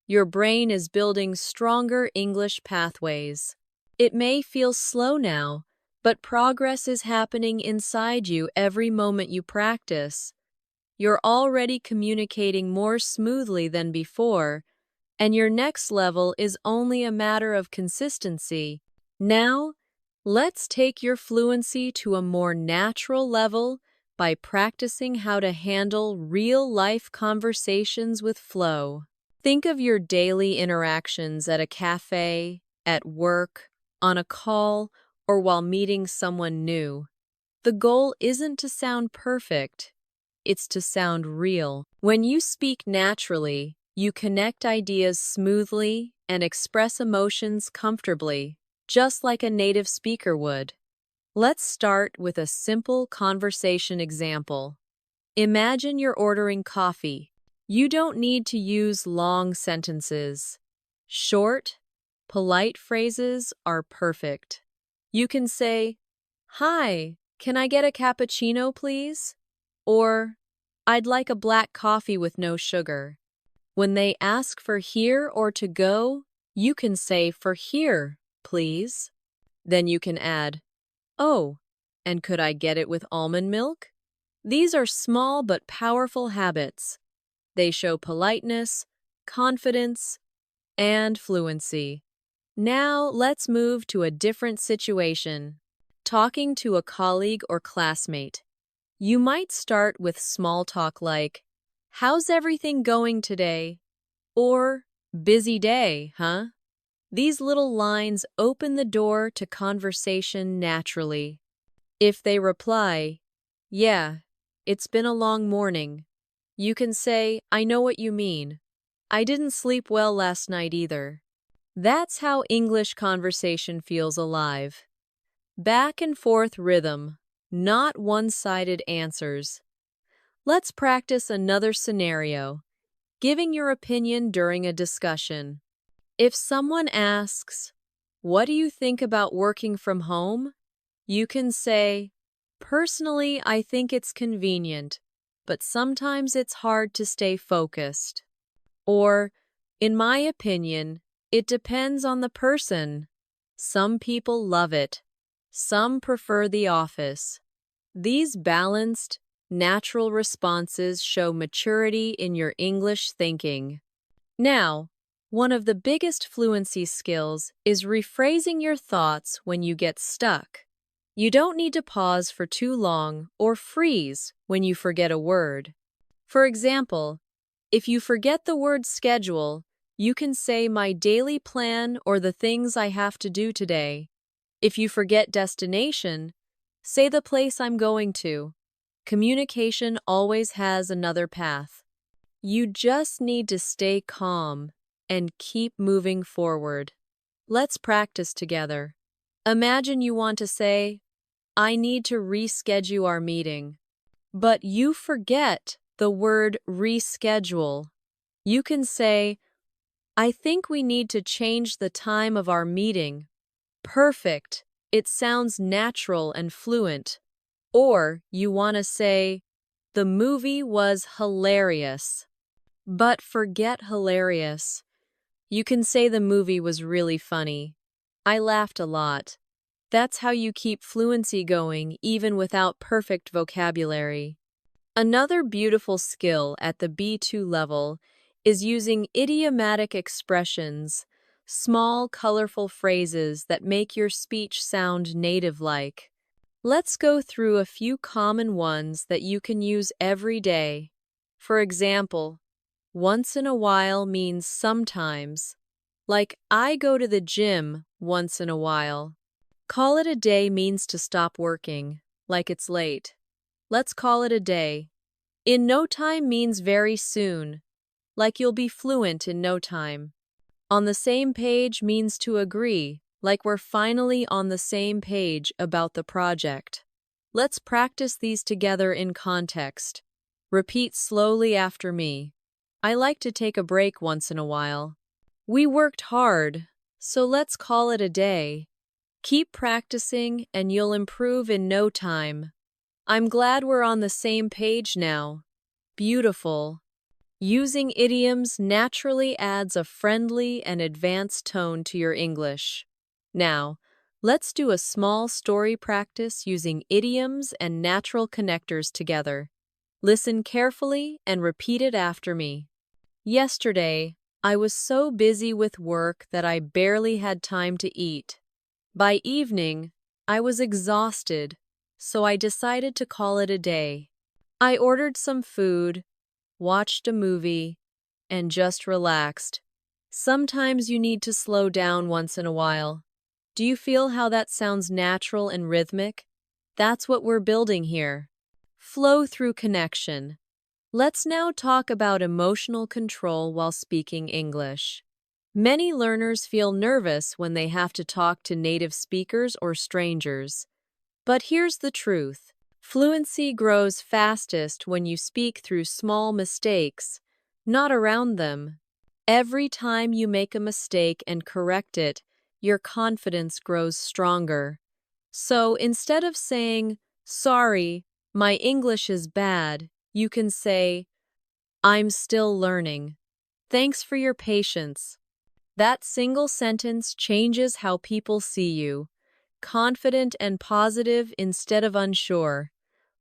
Your brain is building stronger English pathways. It may feel slow now, but progress is happening inside you every moment you practice. You're already communicating more smoothly than before, and your next level is only a matter of consistency. Now, let's take your fluency to a more natural level by practicing how to handle real-life conversations with flow. Think of your daily interactions at a cafe, at work, on a call, or while meeting someone new. The goal isn't to sound perfect, it's to sound real. When you speak naturally, you connect ideas smoothly and express emotions comfortably, just like a native speaker would. Let's start with a simple conversation example. Imagine you're ordering coffee. You don't need to use long sentences. Short, polite phrases are perfect. You can say, "Hi, can I get a cappuccino, please?" Or, "I'd like a black coffee with no sugar." When they ask for here or to go, you can say for here, please. Then you can add, "Oh, and could I get it with almond milk?" These are small but powerful habits. They show politeness, confidence, and fluency. Now let's move to a different situation. Talking to a colleague or classmate. You might start with small talk like, "How's everything going today?" Or, "Busy day, huh?" These little lines open the door to conversation naturally. If they reply, "Yeah, it's been a long morning," you can say, "I know what you mean. I didn't sleep well last night either." That's how English conversation feels alive. Back and forth rhythm, not one-sided answers. Let's practice another scenario, giving your opinion during a discussion. If someone asks, "What do you think about working from home?" you can say, "Personally, I think it's convenient, but sometimes it's hard to stay focused." Or, "In my opinion, it depends on the person. Some people love it. Some prefer the office." These balanced, natural responses show maturity in your English thinking. Now, one of the biggest fluency skills is rephrasing your thoughts when you get stuck. You don't need to pause for too long or freeze when you forget a word. For example, if you forget the word schedule, you can say "my daily plan" or "the things I have to do today." If you forget destination, say "the place I'm going to." Communication always has another path. You just need to stay calm and keep moving forward. Let's practice together. Imagine you want to say, "I need to reschedule our meeting," but you forget the word reschedule. You can say, "I think we need to change the time of our meeting." Perfect. It sounds natural and fluent. Or you want to say, "The movie was hilarious." But forget hilarious. You can say the movie was really funny. I laughed a lot. That's how you keep fluency going even without perfect vocabulary. Another beautiful skill at the B2 level is using idiomatic expressions, small, colorful phrases that make your speech sound native-like. Let's go through a few common ones that you can use every day. For example, once in a while means sometimes, like "I go to the gym once in a while." Call it a day means to stop working, like it's late. Let's call it a day. In no time means very soon, like you'll be fluent in no time. On the same page means to agree, like we're finally on the same page about the project. Let's practice these together in context. Repeat slowly after me. I like to take a break once in a while. We worked hard, so let's call it a day. Keep practicing and you'll improve in no time. I'm glad we're on the same page now. Beautiful. Using idioms naturally adds a friendly and advanced tone to your English. Now, let's do a small story practice using idioms and natural connectors together. Listen carefully and repeat it after me. Yesterday, I was so busy with work that I barely had time to eat. By evening, I was exhausted, so I decided to call it a day. I ordered some food, watched a movie, and just relaxed. Sometimes you need to slow down once in a while. Do you feel how that sounds natural and rhythmic? That's what we're building here. Flow through connection. Let's now talk about emotional control while speaking English. Many learners feel nervous when they have to talk to native speakers or strangers. But here's the truth. Fluency grows fastest when you speak through small mistakes, not around them. Every time you make a mistake and correct it, your confidence grows stronger. So instead of saying, "Sorry, my English is bad," you can say, "I'm still learning. Thanks for your patience." That single sentence changes how people see you, confident and positive instead of unsure.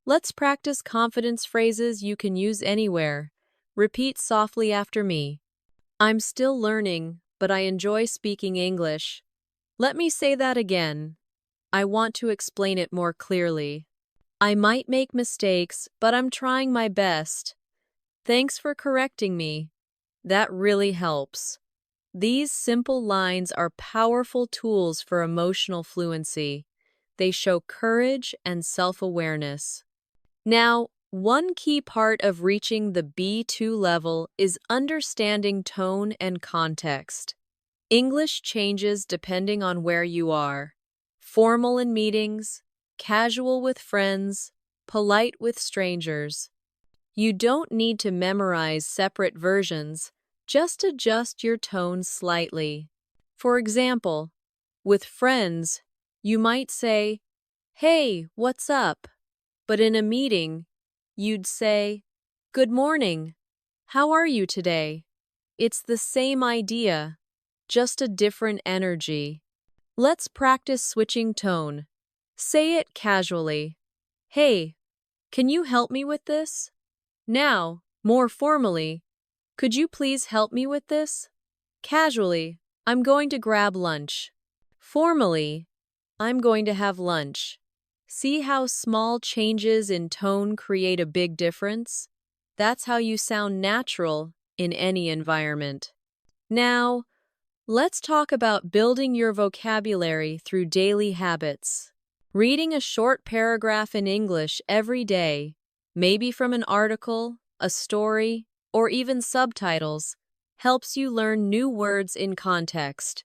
Let's practice confidence phrases you can use anywhere. Repeat softly after me. I'm still learning, but I enjoy speaking English. Let me say that again. I want to explain it more clearly. I might make mistakes, but I'm trying my best. Thanks for correcting me. That really helps. These simple lines are powerful tools for emotional fluency. They show courage and self-awareness. Now, one key part of reaching the B2 level is understanding tone and context. English changes depending on where you are. Formal in meetings, casual with friends, polite with strangers. You don't need to memorize separate versions, just adjust your tone slightly. For example, with friends, you might say, "Hey, what's up?" But in a meeting, you'd say, "Good morning. How are you today?" It's the same idea, just a different energy. Let's practice switching tone. Say it casually. "Hey, can you help me with this?" Now, more formally, "Could you please help me with this?" Casually, "I'm going to grab lunch." Formally, "I'm going to have lunch." See how small changes in tone create a big difference? That's how you sound natural in any environment. Now, let's talk about building your vocabulary through daily habits. Reading a short paragraph in English every day, maybe from an article, a story, or even subtitles, helps you learn new words in context.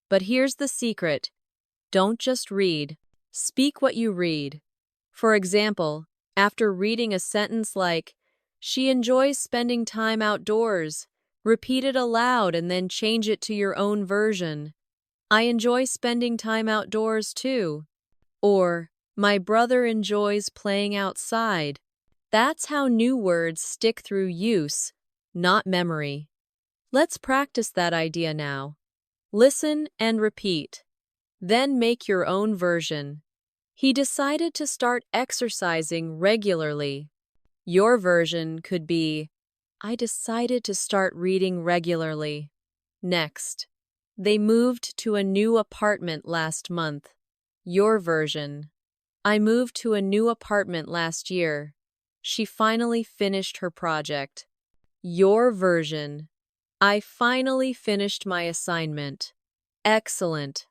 But here's the secret. Don't just read. Speak what you read. For example, after reading a sentence like, "She enjoys spending time outdoors," repeat it aloud and then change it to your own version. "I enjoy spending time outdoors too." Or, "My brother enjoys playing outside." That's how new words stick through use, not memory. Let's practice that idea now. Listen and repeat. Then make your own version. "He decided to start exercising regularly." Your version could be, "I decided to start reading regularly." Next, "They moved to a new apartment last month." Your version, "I moved to a new apartment last year." She finally finished her project. Your version, "I finally finished my assignment." Excellent.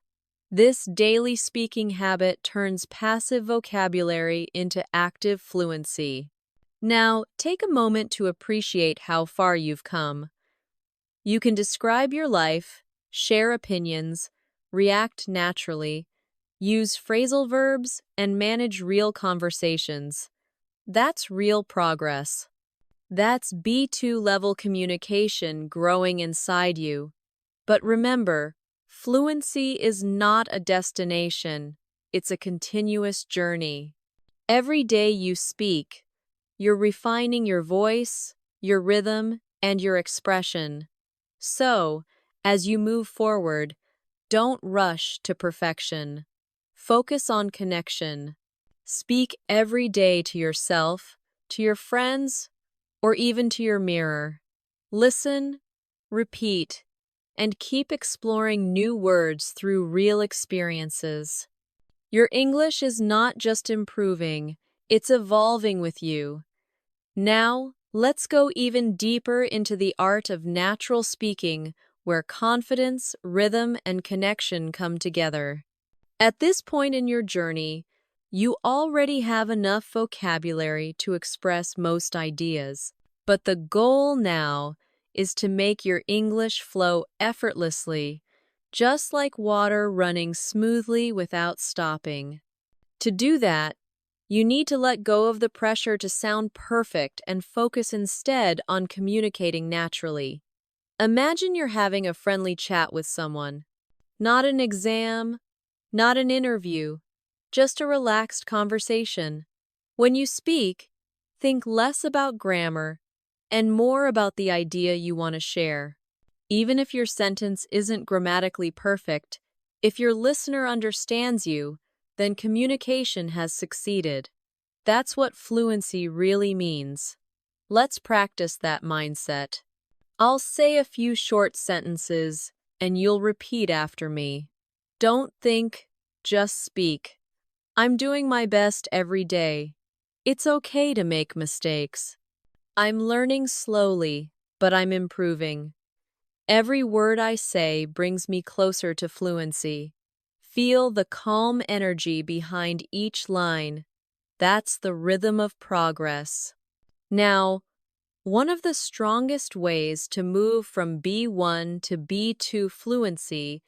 This daily speaking habit turns passive vocabulary into active fluency. Now, take a moment to appreciate how far you've come. You can describe your life, share opinions, react naturally, use phrasal verbs, and manage real conversations. That's real progress. That's B2 level communication growing inside you. But remember, fluency is not a destination, it's a continuous journey. Every day you speak, you're refining your voice, your rhythm, and your expression. So, as you move forward, don't rush to perfection. Focus on connection. Speak every day to yourself, to your friends, or even to your mirror. Listen, repeat, and keep exploring new words through real experiences. Your English is not just improving, it's evolving with you. Now, let's go even deeper into the art of natural speaking, where confidence, rhythm, and connection come together. At this point in your journey, you already have enough vocabulary to express most ideas. But the goal now is to make your English flow effortlessly, just like water running smoothly without stopping. To do that, You need to let go of the pressure to sound perfect and focus instead on communicating naturally. Imagine you're having a friendly chat with someone. Not an exam, not an interview, just a relaxed conversation. When you speak, think less about grammar and more about the idea you want to share. Even if your sentence isn't grammatically perfect, if your listener understands you, then communication has succeeded. That's what fluency really means. Let's practice that mindset. I'll say a few short sentences, and you'll repeat after me. Don't think, just speak. I'm doing my best every day. It's okay to make mistakes. I'm learning slowly, but I'm improving. Every word I say brings me closer to fluency. Feel the calm energy behind each line. That's the rhythm of progress. Now, one of the strongest ways to move from B1 to B2 fluency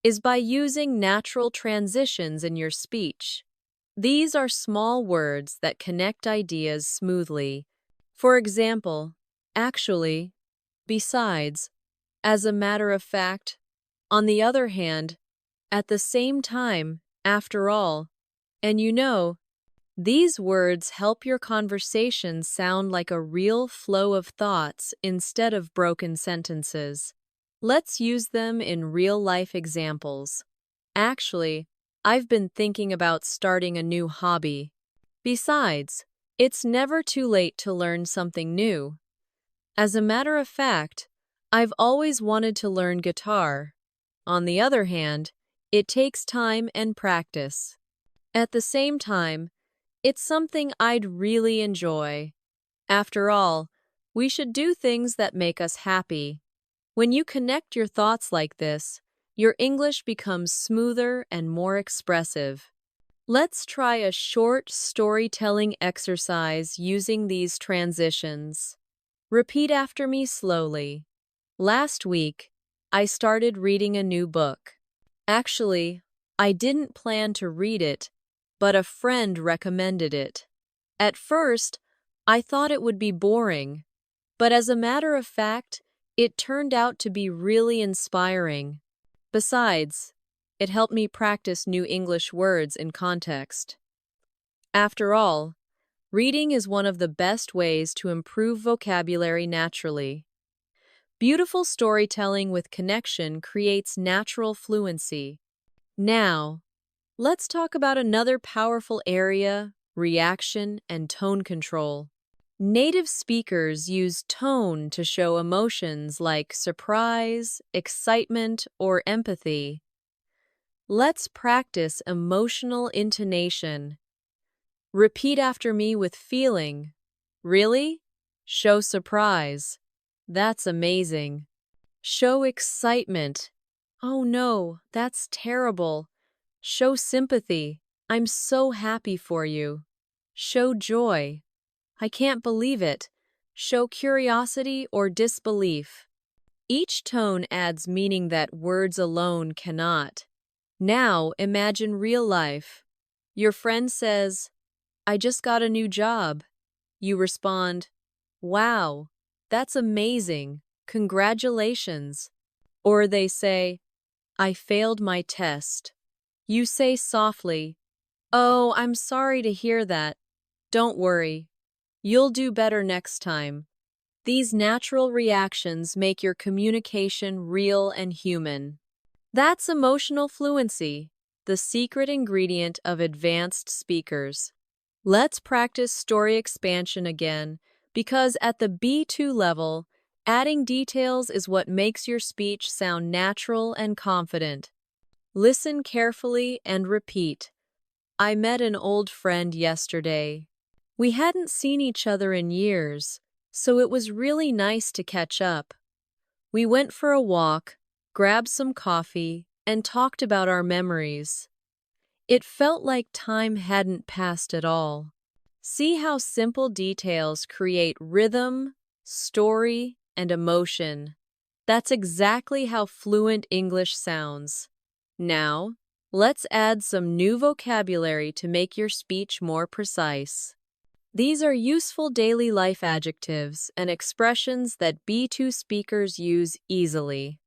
is by using natural transitions in your speech. These are small words that connect ideas smoothly. For example, actually, besides, as a matter of fact, on the other hand, at the same time, after all, and these words help your conversation sound like a real flow of thoughts instead of broken sentences. Let's use them in real-life examples. Actually, I've been thinking about starting a new hobby. Besides, it's never too late to learn something new. As a matter of fact, I've always wanted to learn guitar. On the other hand, it takes time and practice. At the same time, it's something I'd really enjoy. After all, we should do things that make us happy. When you connect your thoughts like this, your English becomes smoother and more expressive. Let's try a short storytelling exercise using these transitions. Repeat after me slowly. Last week, I started reading a new book. Actually, I didn't plan to read it, but a friend recommended it. At first, I thought it would be boring, but as a matter of fact, it turned out to be really inspiring. Besides, it helped me practice new English words in context. After all, reading is one of the best ways to improve vocabulary naturally. Beautiful storytelling with connection creates natural fluency. Now, let's talk about another powerful area: reaction and tone control. Native speakers use tone to show emotions like surprise, excitement, or empathy. Let's practice emotional intonation. Repeat after me with feeling. Really? Show surprise. That's amazing. Show excitement. Oh no, that's terrible. Show sympathy. I'm so happy for you. Show joy. I can't believe it. Show curiosity or disbelief. Each tone adds meaning that words alone cannot. Now imagine real life. Your friend says, "I just got a new job." You respond, "Wow, that's amazing. Congratulations." Or they say, "I failed my test." You say softly, "Oh, I'm sorry to hear that. Don't worry. You'll do better next time." These natural reactions make your communication real and human. That's emotional fluency, the secret ingredient of advanced speakers. Let's practice story expansion again, because at the B2 level, adding details is what makes your speech sound natural and confident. Listen carefully and repeat. I met an old friend yesterday. We hadn't seen each other in years, so it was really nice to catch up. We went for a walk, grabbed some coffee, and talked about our memories. It felt like time hadn't passed at all. See how simple details create rhythm, story, and emotion. That's exactly how fluent English sounds. Now, Let's add some new vocabulary to make your speech more precise. These are useful daily life adjectives and expressions that B2 speakers use easily.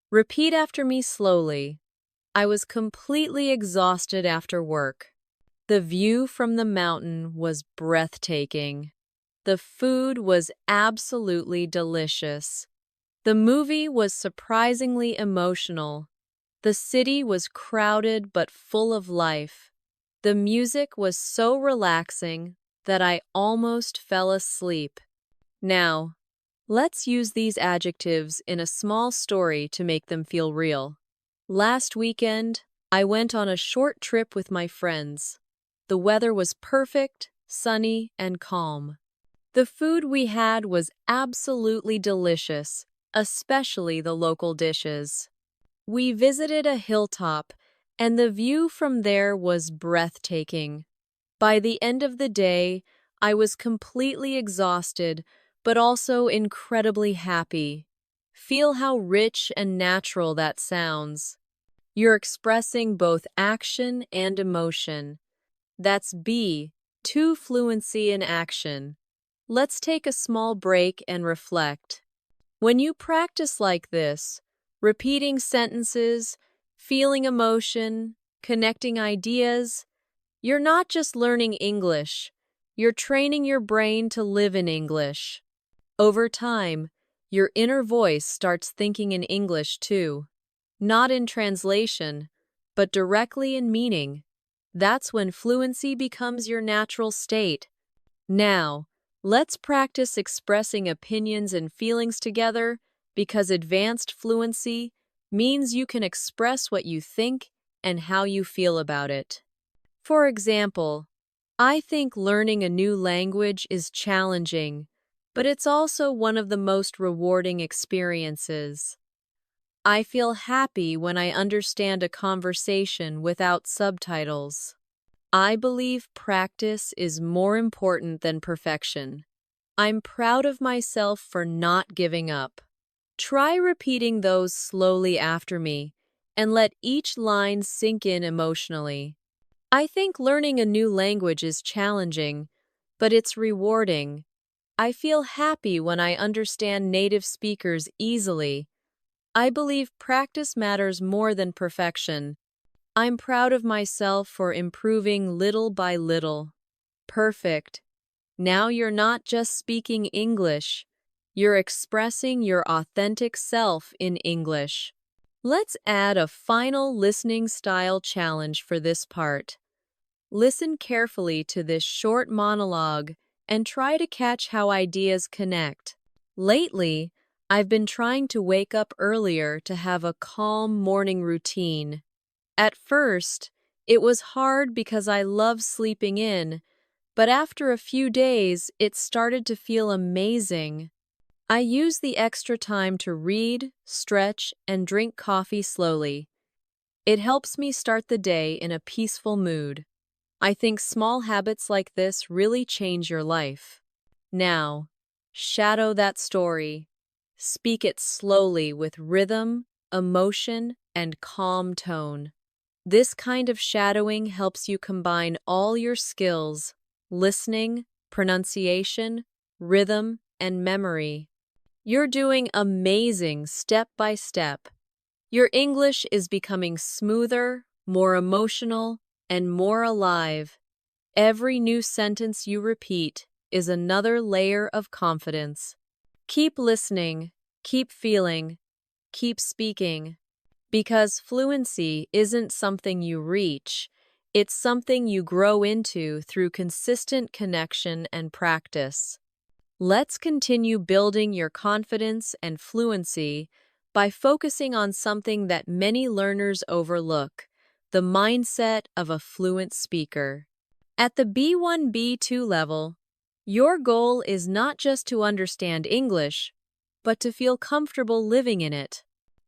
Repeat after me slowly. I was completely exhausted after work. The view from the mountain was breathtaking. The food was absolutely delicious. The movie was surprisingly emotional. The city was crowded but full of life. The music was so relaxing that I almost fell asleep. Now, let's use these adjectives in a small story to make them feel real. Last weekend, I went on a short trip with my friends. The weather was perfect, sunny, and calm. The food we had was absolutely delicious, especially the local dishes. We visited a hilltop, and the view from there was breathtaking. By the end of the day, I was completely exhausted, but also incredibly happy. Feel how rich and natural that sounds. You're expressing both action and emotion. That's B2 fluency in action. Let's take a small break and reflect. When you practice like this, repeating sentences, feeling emotion, connecting ideas, you're not just learning English, you're training your brain to live in English. Over time, your inner voice starts thinking in English too, not in translation, but directly in meaning. That's when fluency becomes your natural state. Now, let's practice expressing opinions and feelings together because advanced fluency means you can express what you think and how you feel about it. For example, I think learning a new language is challenging, but it's also one of the most rewarding experiences. I feel happy when I understand a conversation without subtitles. I believe practice is more important than perfection. I'm proud of myself for not giving up. Try repeating those slowly after me and let each line sink in emotionally. I think learning a new language is challenging, but it's rewarding. I feel happy when I understand native speakers easily. I believe practice matters more than perfection. I'm proud of myself for improving little by little. Perfect. Now you're not just speaking English, you're expressing your authentic self in English. Let's add a final listening style challenge for this part. Listen carefully to this short monologue and try to catch how ideas connect. Lately, I've been trying to wake up earlier to have a calm morning routine. At first, it was hard because I love sleeping in, but after a few days, it started to feel amazing. I use the extra time to read, stretch, and drink coffee slowly. It helps me start the day in a peaceful mood. I think small habits like this really change your life. Now, shadow that story. Speak it slowly with rhythm, emotion, and calm tone. This kind of shadowing helps you combine all your skills: listening, pronunciation, rhythm, and memory. You're doing amazing step by step. Your English is becoming smoother, more emotional, and more alive. Every new sentence you repeat is another layer of confidence. Keep listening, keep feeling, keep speaking. Because fluency isn't something you reach, it's something you grow into through consistent connection and practice. Let's continue building your confidence and fluency by focusing on something that many learners overlook: the mindset of a fluent speaker. At the B1 B2 level, your goal is not just to understand English, but to feel comfortable living in it.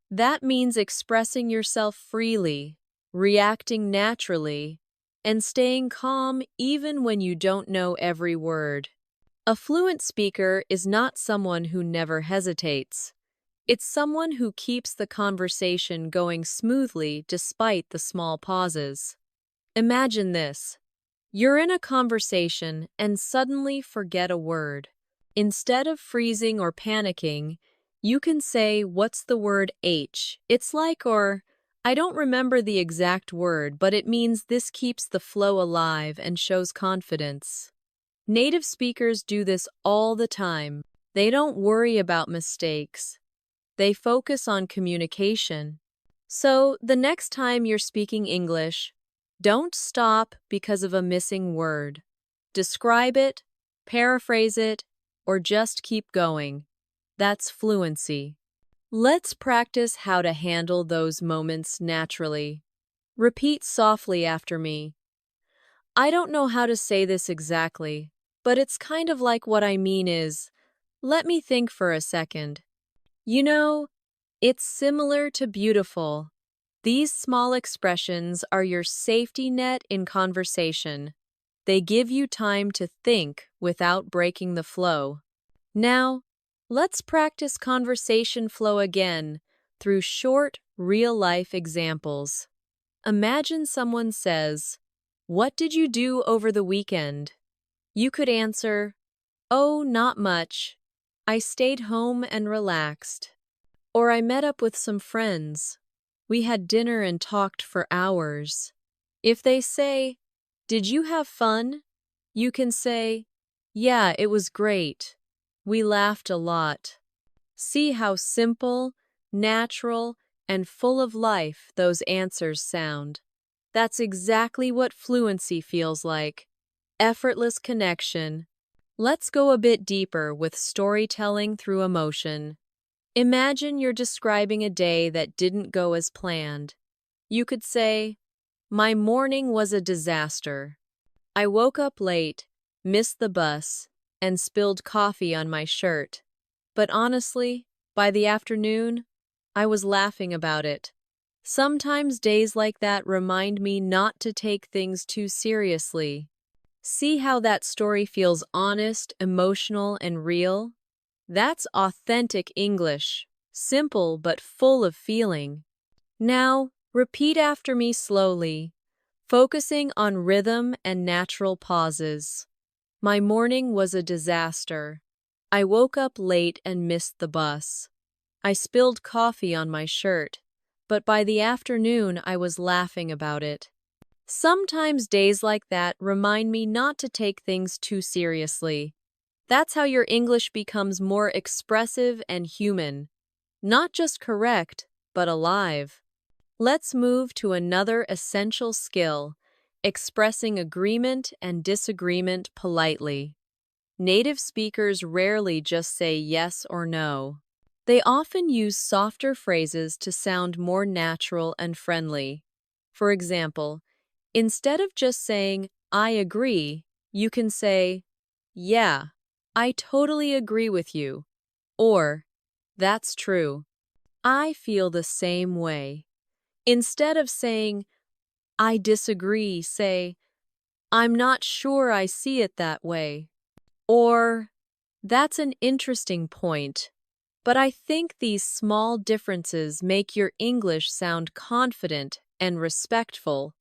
That means expressing yourself freely, reacting naturally, and staying calm even when you don't know every word. A fluent speaker is not someone who never hesitates. It's someone who keeps the conversation going smoothly despite the small pauses. Imagine this. You're in a conversation and suddenly forget a word. Instead of freezing or panicking, you can say, "What's the word H?" It's like, or, "I don't remember the exact word, but it means this." Keeps the flow alive and shows confidence. Native speakers do this all the time. They don't worry about mistakes. They focus on communication. So, the next time you're speaking English, don't stop because of a missing word. Describe it, paraphrase it, or just keep going. That's fluency. Let's practice how to handle those moments naturally. Repeat softly after me. "I don't know how to say this exactly, but it's kind of like what I mean is, let me think for a second. You know, it's similar to beautiful." These small expressions are your safety net in conversation. They give you time to think without breaking the flow. Now, let's practice conversation flow again through short, real-life examples. Imagine someone says, "What did you do over the weekend?" You could answer, "Oh, not much. I stayed home and relaxed." Or, "I met up with some friends. We had dinner and talked for hours." If they say, "Did you have fun?" you can say, "Yeah, it was great. We laughed a lot." See how simple, natural, and full of life those answers sound. That's exactly what fluency feels like. Effortless connection. Let's go a bit deeper with storytelling through emotion. Imagine you're describing a day that didn't go as planned. You could say, "My morning was a disaster. I woke up late, missed the bus, and spilled coffee on my shirt. But honestly, by the afternoon, I was laughing about it." Sometimes days like that remind me not to take things too seriously. See how that story feels honest, emotional, and real? That's authentic English, simple but full of feeling. Now, repeat after me slowly, focusing on rhythm and natural pauses. "My morning was a disaster. I woke up late and missed the bus. I spilled coffee on my shirt, but by the afternoon I was laughing about it." Sometimes days like that remind me not to take things too seriously. That's how your English becomes more expressive and human. Not just correct, but alive. Let's move to another essential skill, expressing agreement and disagreement politely. Native speakers rarely just say yes or no. They often use softer phrases to sound more natural and friendly. For example, instead of just saying, "I agree," you can say, "Yeah, I totally agree with you," or, "That's true. I feel the same way." Instead of saying, "I disagree," say, "I'm not sure I see it that way." Or, "That's an interesting point, but I think these small differences make your English sound confident and respectful."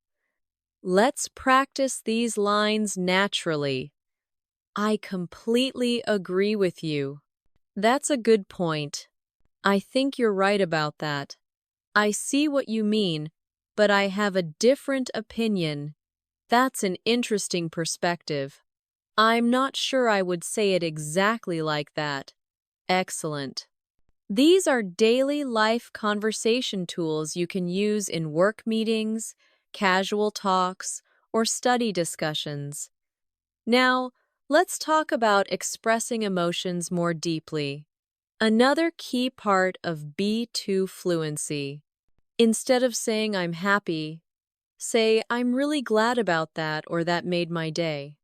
Let's practice these lines naturally. "I completely agree with you." "That's a good point. I think you're right about that." "I see what you mean, but I have a different opinion." "That's an interesting perspective. I'm not sure I would say it exactly like that." Excellent. These are daily life conversation tools you can use in work meetings, casual talks, or study discussions. Now, let's talk about expressing emotions more deeply. Another key part of B2 fluency. Instead of saying "I'm happy," say "I'm really glad about that," or "That made my day."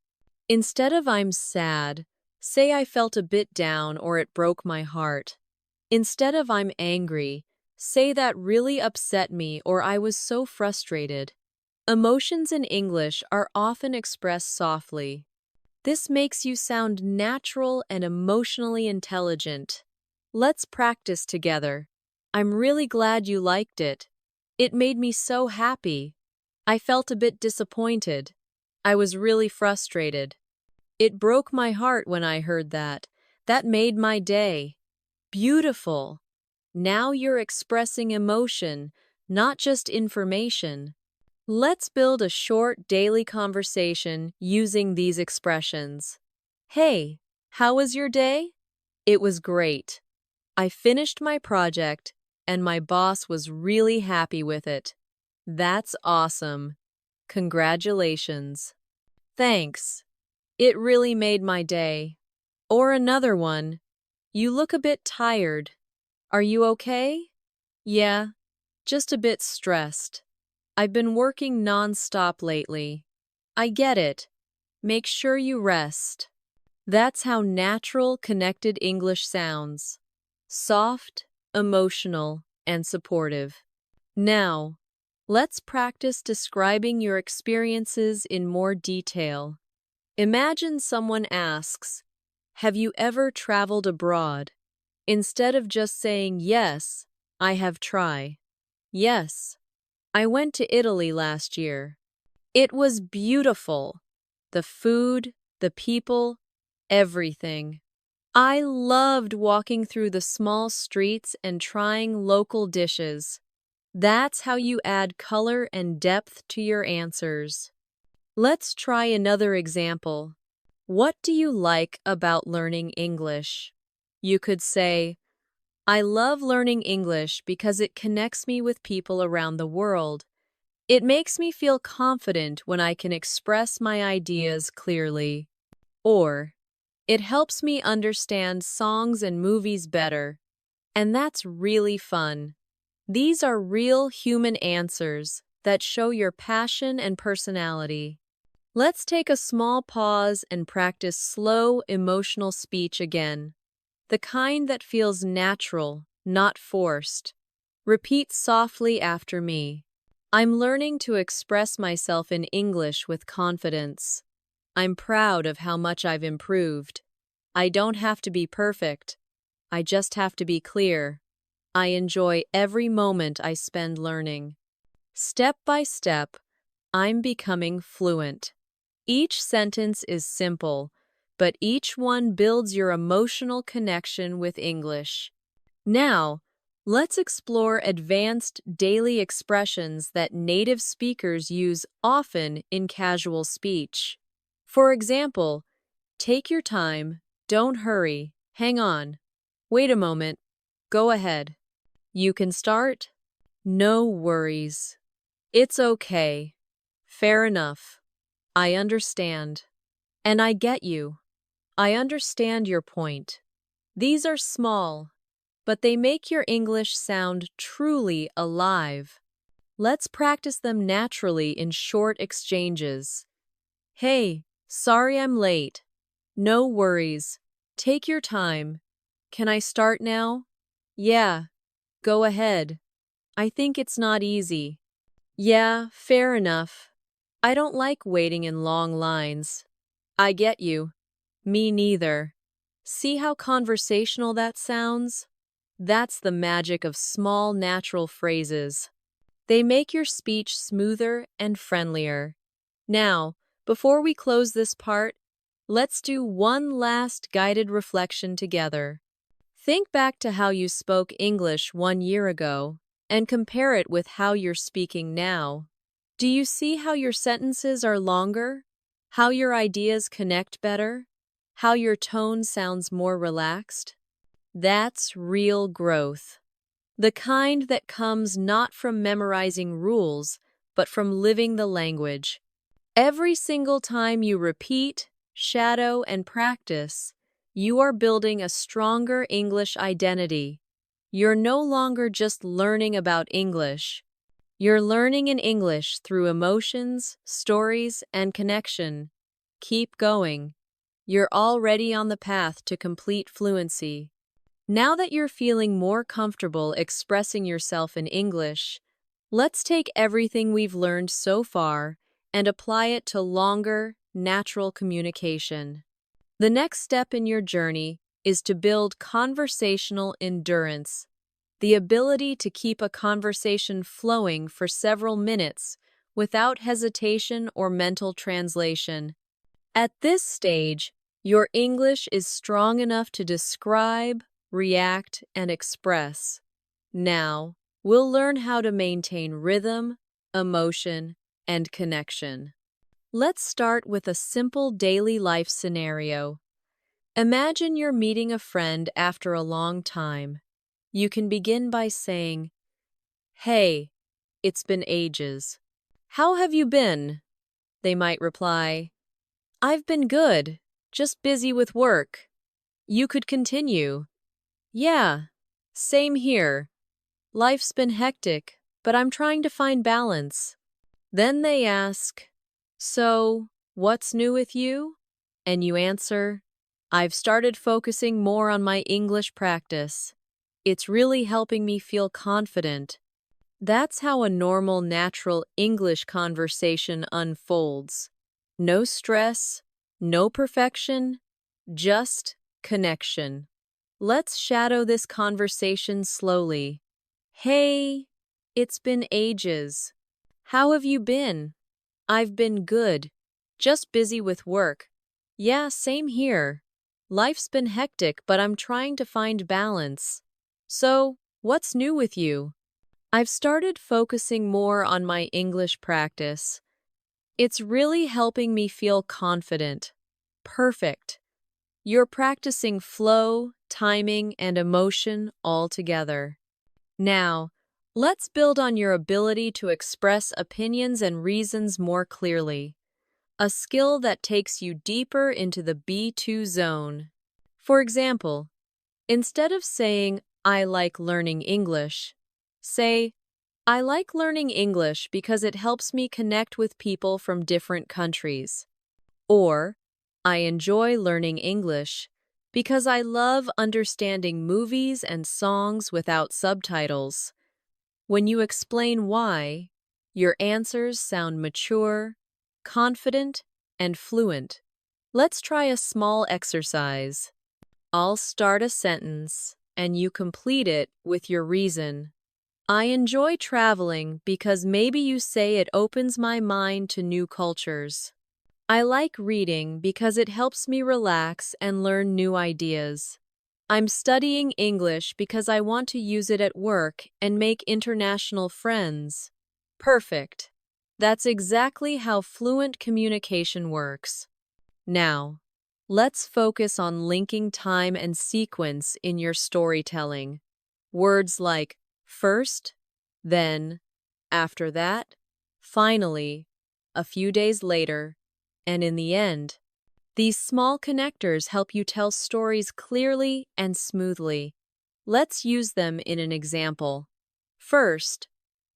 Instead of "I'm sad," say "I felt a bit down," or "It broke my heart." Instead of "I'm angry," say "That really upset me," or "I was so frustrated." Emotions in English are often expressed softly. This makes you sound natural and emotionally intelligent. Let's practice together. I'm really glad you liked it. It made me so happy. I felt a bit disappointed. I was really frustrated. It broke my heart when I heard that. That made my day. Beautiful. Now you're expressing emotion, not just information. Let's build a short daily conversation using these expressions. Hey, how was your day? It was great. I finished my project, and my boss was really happy with it. That's awesome. Congratulations. Thanks. It really made my day. Or another one. You look a bit tired. Are you okay? Yeah, just a bit stressed. I've been working non-stop lately. I get it. Make sure you rest. That's how natural, connected English sounds. Soft, emotional, and supportive. Now, let's practice describing your experiences in more detail. Imagine someone asks, "Have you ever traveled abroad?" Instead of just saying, "Yes, I have try." Yes, I went to Italy last year. It was beautiful. The food, the people, everything. I loved walking through the small streets and trying local dishes. That's how you add color and depth to your answers. Let's try another example. What do you like about learning English? You could say, I love learning English because it connects me with people around the world. It makes me feel confident when I can express my ideas clearly. Or, it helps me understand songs and movies better. And that's really fun. These are real human answers that show your passion and personality. Let's take a small pause and practice slow, emotional speech again. The kind that feels natural, not forced. Repeat softly after me. I'm learning to express myself in English with confidence. I'm proud of how much I've improved. I don't have to be perfect. I just have to be clear. I enjoy every moment I spend learning. Step by step, I'm becoming fluent. Each sentence is simple, but each one builds your emotional connection with English. Now, let's explore advanced daily expressions that native speakers use often in casual speech. For example, take your time, don't hurry, hang on, wait a moment, go ahead. You can start? No worries. It's okay. Fair enough. I understand. And I get you. I understand your point. These are small, but they make your English sound truly alive. Let's practice them naturally in short exchanges. Hey, sorry I'm late. No worries. Take your time. Can I start now? Yeah, go ahead. I think it's not easy. Yeah, fair enough. I don't like waiting in long lines. I get you. Me neither. See how conversational that sounds? That's the magic of small natural phrases. They make your speech smoother and friendlier. Now, before we close this part, let's do one last guided reflection together. Think back to how you spoke English 1 year ago and compare it with how you're speaking now. Do you see how your sentences are longer? How your ideas connect better? How your tone sounds more relaxed? That's real growth. The kind that comes not from memorizing rules, but from living the language. Every single time you repeat, shadow, and practice, you are building a stronger English identity. You're no longer just learning about English. You're learning in English through emotions, stories, and connection. Keep going. You're already on the path to complete fluency. Now that you're feeling more comfortable expressing yourself in English, let's take everything we've learned so far and apply it to longer, natural communication. The next step in your journey is to build conversational endurance, the ability to keep a conversation flowing for several minutes without hesitation or mental translation. At this stage, your English is strong enough to describe, react, and express. Now, we'll learn how to maintain rhythm, emotion, and connection. Let's start with a simple daily life scenario. Imagine you're meeting a friend after a long time. You can begin by saying, "Hey, it's been ages. How have you been?" They might reply, "I've been good, just busy with work." You could continue, "Yeah, same here. Life's been hectic, but I'm trying to find balance." Then they ask, "So, what's new with you?" And you answer, "I've started focusing more on my English practice. It's really helping me feel confident." That's how a normal, natural English conversation unfolds. No stress, no perfection, just connection. Let's shadow this conversation slowly. "Hey, it's been ages. How have you been?" "I've been good. Just busy with work." "Yeah, same here. Life's been hectic, but I'm trying to find balance." "So, what's new with you?" "I've started focusing more on my English practice. It's really helping me feel confident." Perfect. You're practicing flow, timing, and emotion all together. Now, let's build on your ability to express opinions and reasons more clearly, a skill that takes you deeper into the B2 zone. For example, instead of saying, "I like learning English," say, "I like learning English because it helps me connect with people from different countries." Or, "I enjoy learning English because I love understanding movies and songs without subtitles." When you explain why, your answers sound mature, confident, and fluent. Let's try a small exercise. I'll start a sentence, and you complete it with your reason. "I enjoy traveling because," maybe you say, "it opens my mind to new cultures." "I like reading because it helps me relax and learn new ideas." "I'm studying English because I want to use it at work and make international friends." Perfect. That's exactly how fluent communication works. Now, let's focus on linking time and sequence in your storytelling. Words like first, then, after that, finally, a few days later, and in the end. These small connectors help you tell stories clearly and smoothly. Let's use them in an example. First,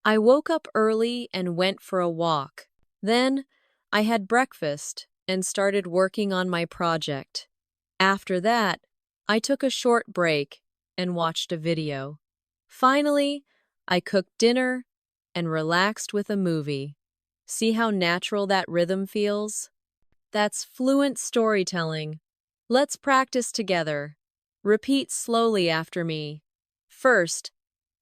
"I woke up early and went for a walk. Then, I had breakfast and started working on my project. After that, I took a short break and watched a video. Finally, I cooked dinner and relaxed with a movie." See how natural that rhythm feels? That's fluent storytelling. Let's practice together. Repeat slowly after me. First,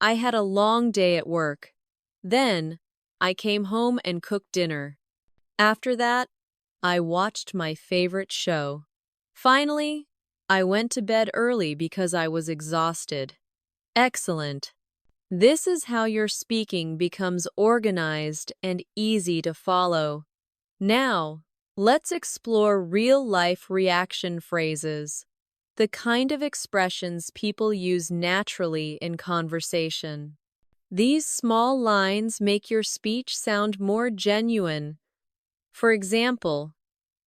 "I had a long day at work. Then, I came home and cooked dinner. After that, I watched my favorite show. Finally, I went to bed early because I was exhausted." Excellent. This is how your speaking becomes organized and easy to follow. Now, let's explore real-life reaction phrases, the kind of expressions people use naturally in conversation. These small lines make your speech sound more genuine. For example,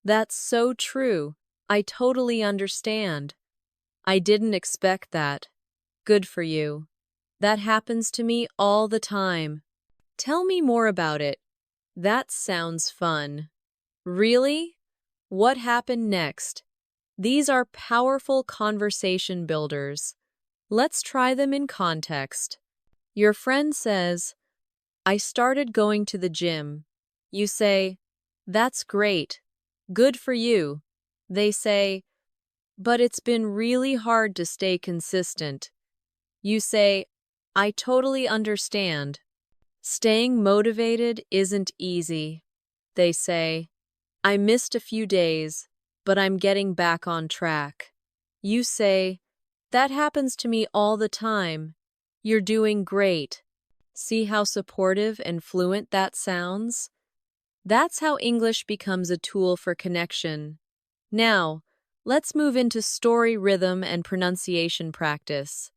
"That's so true. I totally understand." "I didn't expect that." "Good for you." "That happens to me all the time." "Tell me more about it." "That sounds fun." "Really? What happened next?" These are powerful conversation builders. Let's try them in context. Your friend says, "I started going to the gym." You say, "That's great. Good for you." They say, but it's been really hard to stay consistent. You say, I totally understand. Staying motivated isn't easy. They say, I missed a few days, but I'm getting back on track. You say, that happens to me all the time. You're doing great. See how supportive and fluent that sounds? That's how English becomes a tool for connection. Now, let's move into story rhythm and pronunciation practice.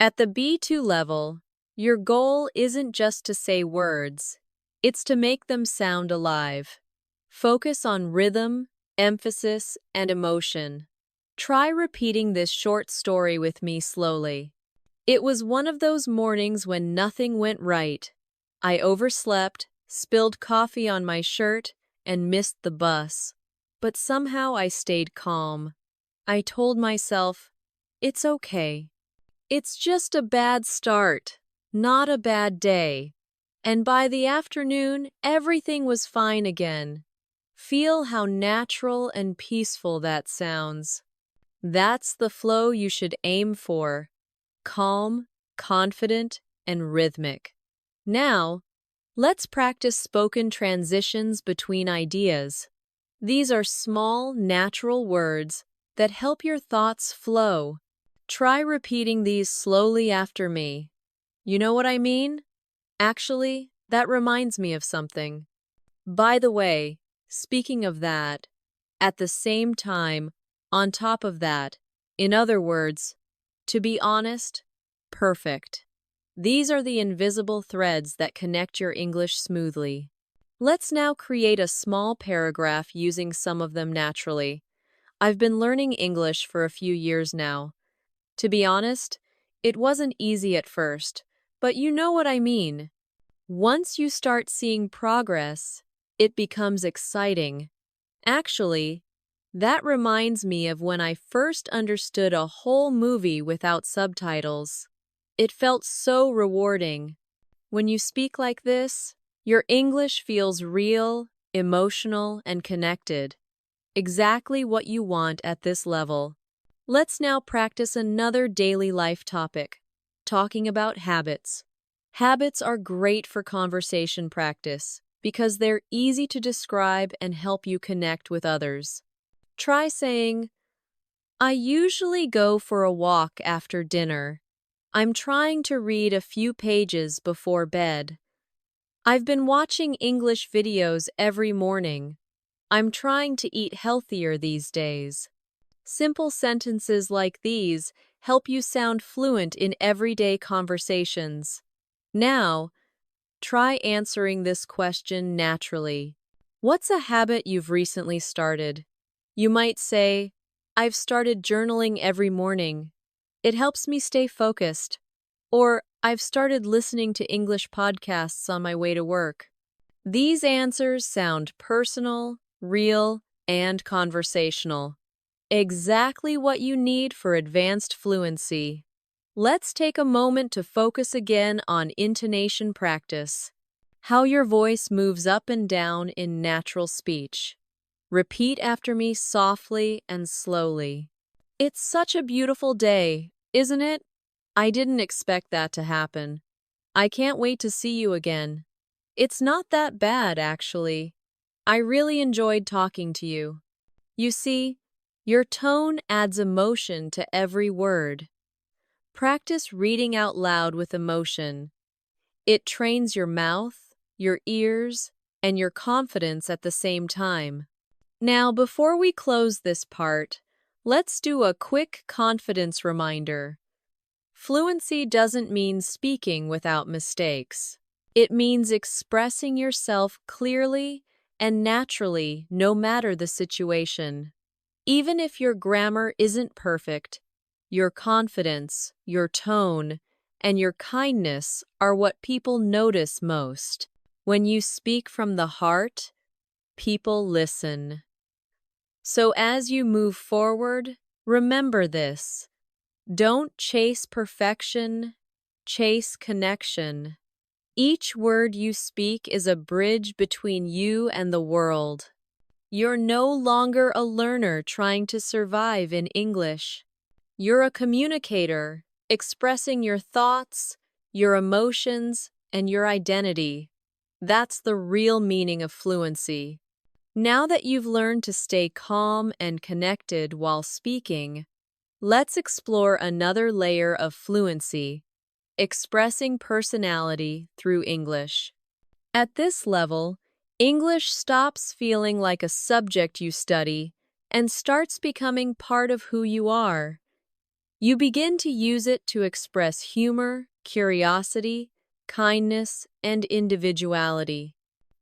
At the B2 level, your goal isn't just to say words, it's to make them sound alive. Focus on rhythm, emphasis, and emotion. Try repeating this short story with me slowly. It was one of those mornings when nothing went right. I overslept, spilled coffee on my shirt, and missed the bus. But somehow I stayed calm. I told myself, it's okay. It's just a bad start, not a bad day. And by the afternoon, everything was fine again. Feel how natural and peaceful that sounds. That's the flow you should aim for. Calm, confident, and rhythmic. Now, let's practice spoken transitions between ideas. These are small, natural words that help your thoughts flow. Try repeating these slowly after me. You know what I mean? Actually, that reminds me of something. By the way, speaking of that, at the same time, on top of that, in other words, to be honest, perfect. These are the invisible threads that connect your English smoothly. Let's now create a small paragraph using some of them naturally. I've been learning English for a few years now. To be honest, it wasn't easy at first, but you know what I mean. Once you start seeing progress, it becomes exciting. Actually, that reminds me of when I first understood a whole movie without subtitles. It felt so rewarding. When you speak like this, your English feels real, emotional, and connected. Exactly what you want at this level. Let's now practice another daily life topic, talking about habits. Habits are great for conversation practice because they're easy to describe and help you connect with others. Try saying, I usually go for a walk after dinner. I'm trying to read a few pages before bed. I've been watching English videos every morning. I'm trying to eat healthier these days. Simple sentences like these help you sound fluent in everyday conversations. Now, try answering this question naturally. What's a habit you've recently started? You might say, I've started journaling every morning. It helps me stay focused. Or, I've started listening to English podcasts on my way to work. These answers sound personal, real, and conversational. Exactly what you need for advanced fluency. Let's take a moment to focus again on intonation practice. How your voice moves up and down in natural speech. Repeat after me softly and slowly. It's such a beautiful day, isn't it? I didn't expect that to happen. I can't wait to see you again. It's not that bad, actually. I really enjoyed talking to you. You see, your tone adds emotion to every word. Practice reading out loud with emotion. It trains your mouth, your ears, and your confidence at the same time. Now, before we close this part, let's do a quick confidence reminder. Fluency doesn't mean speaking without mistakes. It means expressing yourself clearly and naturally no matter the situation. Even if your grammar isn't perfect, your confidence, your tone, and your kindness are what people notice most. When you speak from the heart, people listen. So as you move forward, remember this. Don't chase perfection, chase connection. Each word you speak is a bridge between you and the world. You're no longer a learner trying to survive in English. You're a communicator, expressing your thoughts, your emotions, and your identity. That's the real meaning of fluency. Now that you've learned to stay calm and connected while speaking, let's explore another layer of fluency, expressing personality through English. At this level, English stops feeling like a subject you study and starts becoming part of who you are. You begin to use it to express humor, curiosity, kindness, and individuality.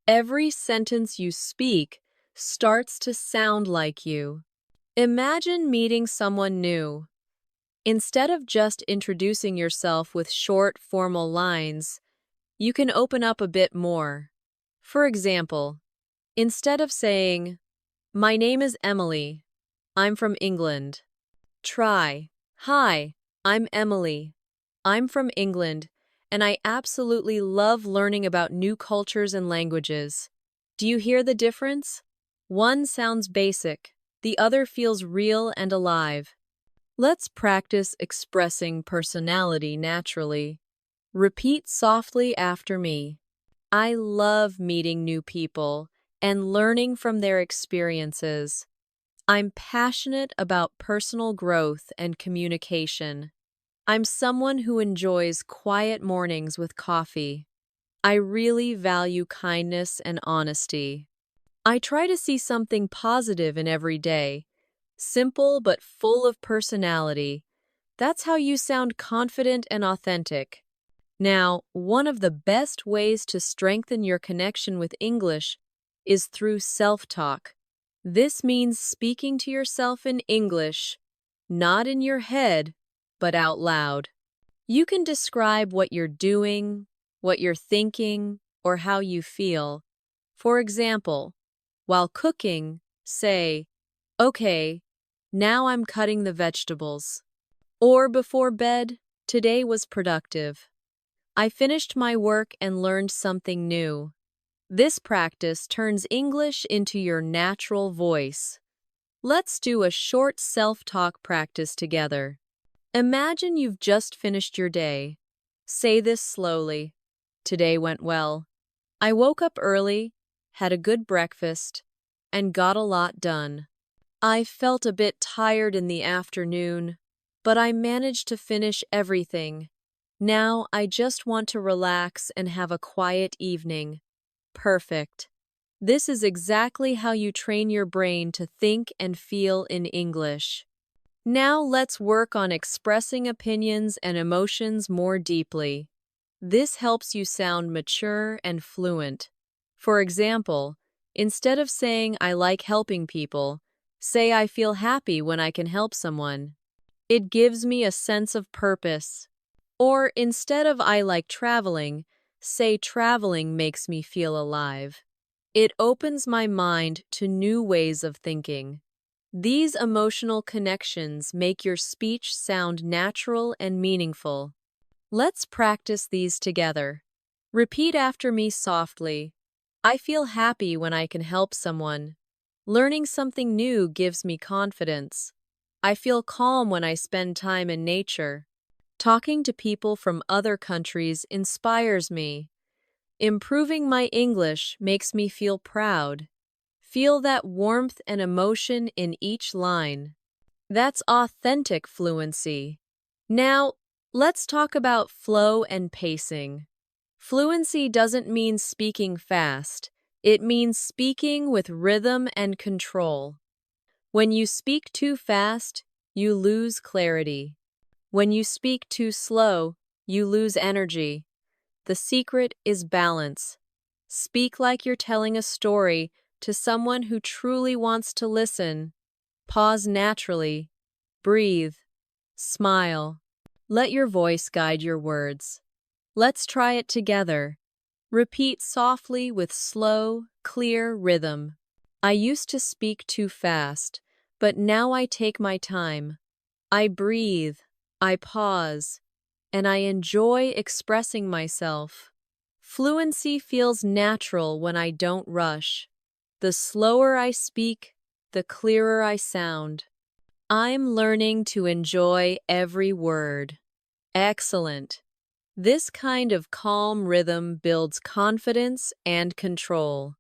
Every sentence you speak starts to sound like you. Imagine meeting someone new. Instead of just introducing yourself with short, formal lines, you can open up a bit more. For example, instead of saying, "My name is Emily. I'm from England," try, "Hi, I'm Emily. I'm from England, and I absolutely love learning about new cultures and languages." Do you hear the difference? One sounds basic, the other feels real and alive. Let's practice expressing personality naturally. Repeat softly after me. I love meeting new people and learning from their experiences. I'm passionate about personal growth and communication. I'm someone who enjoys quiet mornings with coffee. I really value kindness and honesty. I try to see something positive in every day, simple but full of personality. That's how you sound confident and authentic. Now, one of the best ways to strengthen your connection with English is through self-talk. This means speaking to yourself in English, not in your head, but out loud. You can describe what you're doing, what you're thinking, or how you feel. For example, while cooking, say, "Okay, now I'm cutting the vegetables." Or before bed, "Today was productive. I finished my work and learned something new." This practice turns English into your natural voice. Let's do a short self-talk practice together. Imagine you've just finished your day. Say this slowly. "Today went well. I woke up early, had a good breakfast, and got a lot done. I felt a bit tired in the afternoon, but I managed to finish everything. Now I just want to relax and have a quiet evening." Perfect. This is exactly how you train your brain to think and feel in English. Now let's work on expressing opinions and emotions more deeply. This helps you sound mature and fluent. For example, instead of saying "I like helping people," say "I feel happy when I can help someone. It gives me a sense of purpose." Or instead of "I like traveling," say "Traveling makes me feel alive." It opens my mind to new ways of thinking. These emotional connections make your speech sound natural and meaningful. Let's practice these together. Repeat after me softly. I feel happy when I can help someone. Learning something new gives me confidence. I feel calm when I spend time in nature. Talking to people from other countries inspires me. Improving my English makes me feel proud. Feel that warmth and emotion in each line. That's authentic fluency. Now, let's talk about flow and pacing. Fluency doesn't mean speaking fast. It means speaking with rhythm and control. When you speak too fast, you lose clarity. When you speak too slow, you lose energy. The secret is balance. Speak like you're telling a story to someone who truly wants to listen. Pause naturally. Breathe. Smile. Let your voice guide your words. Let's try it together. Repeat softly with slow, clear rhythm. I used to speak too fast, but now I take my time. I breathe, I pause, and I enjoy expressing myself. Fluency feels natural when I don't rush. The slower I speak, the clearer I sound. I'm learning to enjoy every word. Excellent. This kind of calm rhythm builds confidence and control.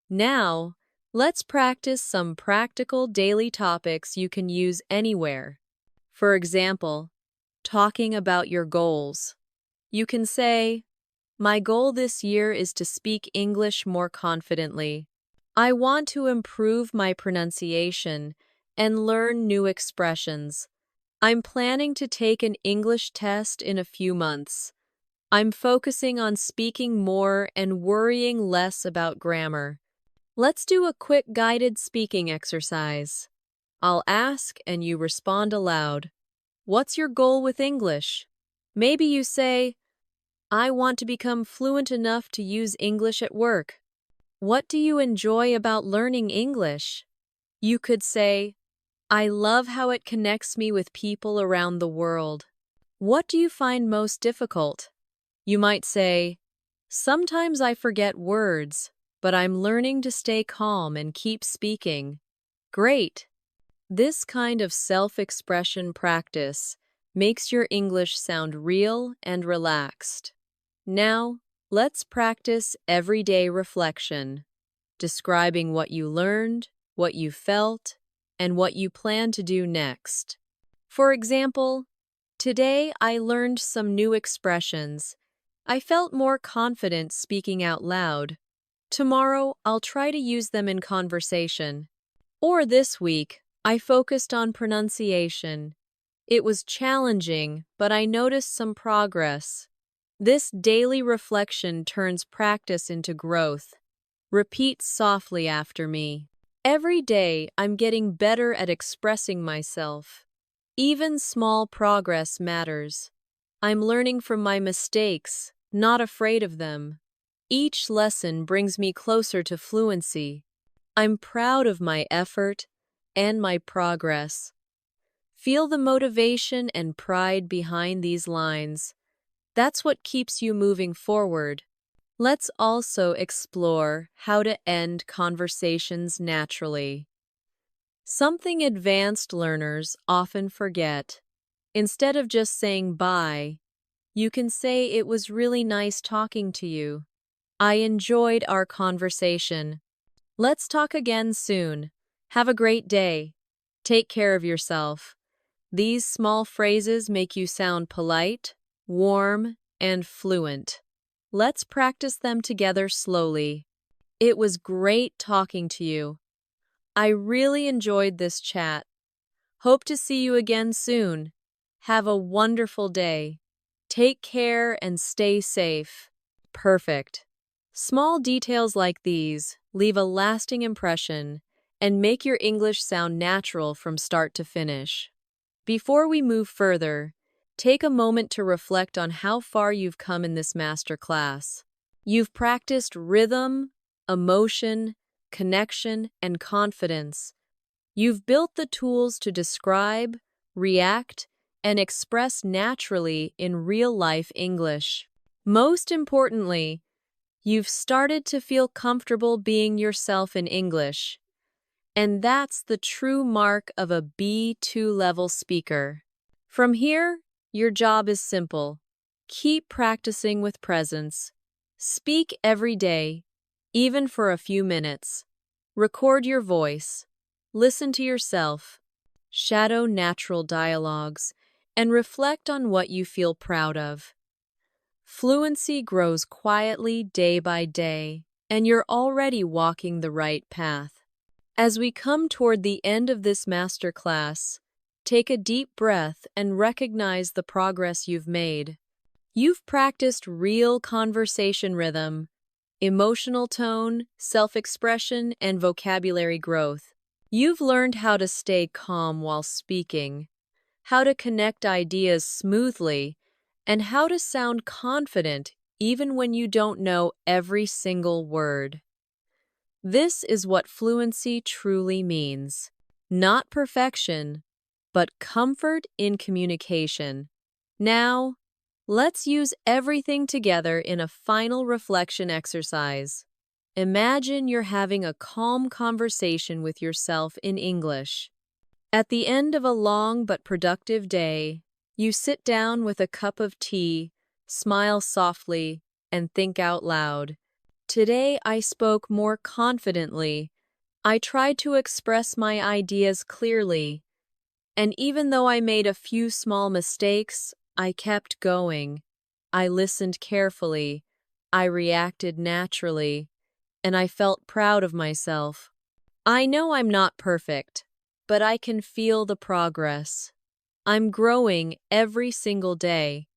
Now, let's practice some practical daily topics you can use anywhere. For example, talking about your goals. You can say, "My goal this year is to speak English more confidently. I want to improve my pronunciation and learn new expressions. I'm planning to take an English test in a few months. I'm focusing on speaking more and worrying less about grammar." Let's do a quick guided speaking exercise. I'll ask and you respond aloud. What's your goal with English? Maybe you say, "I want to become fluent enough to use English at work." What do you enjoy about learning English? You could say, "I love how it connects me with people around the world." What do you find most difficult? You might say, "Sometimes I forget words, but I'm learning to stay calm and keep speaking." Great! This kind of self-expression practice makes your English sound real and relaxed. Now, let's practice everyday reflection, describing what you learned, what you felt, and what you plan to do next. For example, today I learned some new expressions. I felt more confident speaking out loud. Tomorrow, I'll try to use them in conversation. Or this week, I focused on pronunciation. It was challenging, but I noticed some progress. This daily reflection turns practice into growth. Repeat softly after me. Every day, I'm getting better at expressing myself. Even small progress matters. I'm learning from my mistakes, not afraid of them. Each lesson brings me closer to fluency. I'm proud of my effort and my progress. Feel the motivation and pride behind these lines. That's what keeps you moving forward. Let's also explore how to end conversations naturally. Something advanced learners often forget. Instead of just saying bye, you can say, "It was really nice talking to you. I enjoyed our conversation. Let's talk again soon. Have a great day. Take care of yourself." These small phrases make you sound polite, warm, and fluent. Let's practice them together slowly. It was great talking to you. I really enjoyed this chat. Hope to see you again soon. Have a wonderful day. Take care and stay safe. Perfect. Small details like these leave a lasting impression and make your English sound natural from start to finish. Before we move further, take a moment to reflect on how far you've come in this master class. You've practiced rhythm, emotion, connection, and confidence. You've built the tools to describe, react, and express naturally in real-life English. Most importantly, you've started to feel comfortable being yourself in English. And that's the true mark of a B2 level speaker. From here, your job is simple. Keep practicing with presence. Speak every day, even for a few minutes. Record your voice. Listen to yourself. Shadow natural dialogues and reflect on what you feel proud of. Fluency grows quietly day by day, and you're already walking the right path. As we come toward the end of this master class, take a deep breath and recognize the progress you've made. You've practiced real conversation rhythm, emotional tone, self-expression, and vocabulary growth. You've learned how to stay calm while speaking, how to connect ideas smoothly, and how to sound confident even when you don't know every single word. This is what fluency truly means. Not perfection, but comfort in communication. Now, let's use everything together in a final reflection exercise. imagine you're having a calm conversation with yourself in English. At the end of a long but productive day, you sit down with a cup of tea, smile softly, and think out loud. Today I spoke more confidently. I tried to express my ideas clearly. And even though I made a few small mistakes, I kept going. I listened carefully. I reacted naturally. And I felt proud of myself. I know I'm not perfect, but I can feel the progress. I'm growing every single day.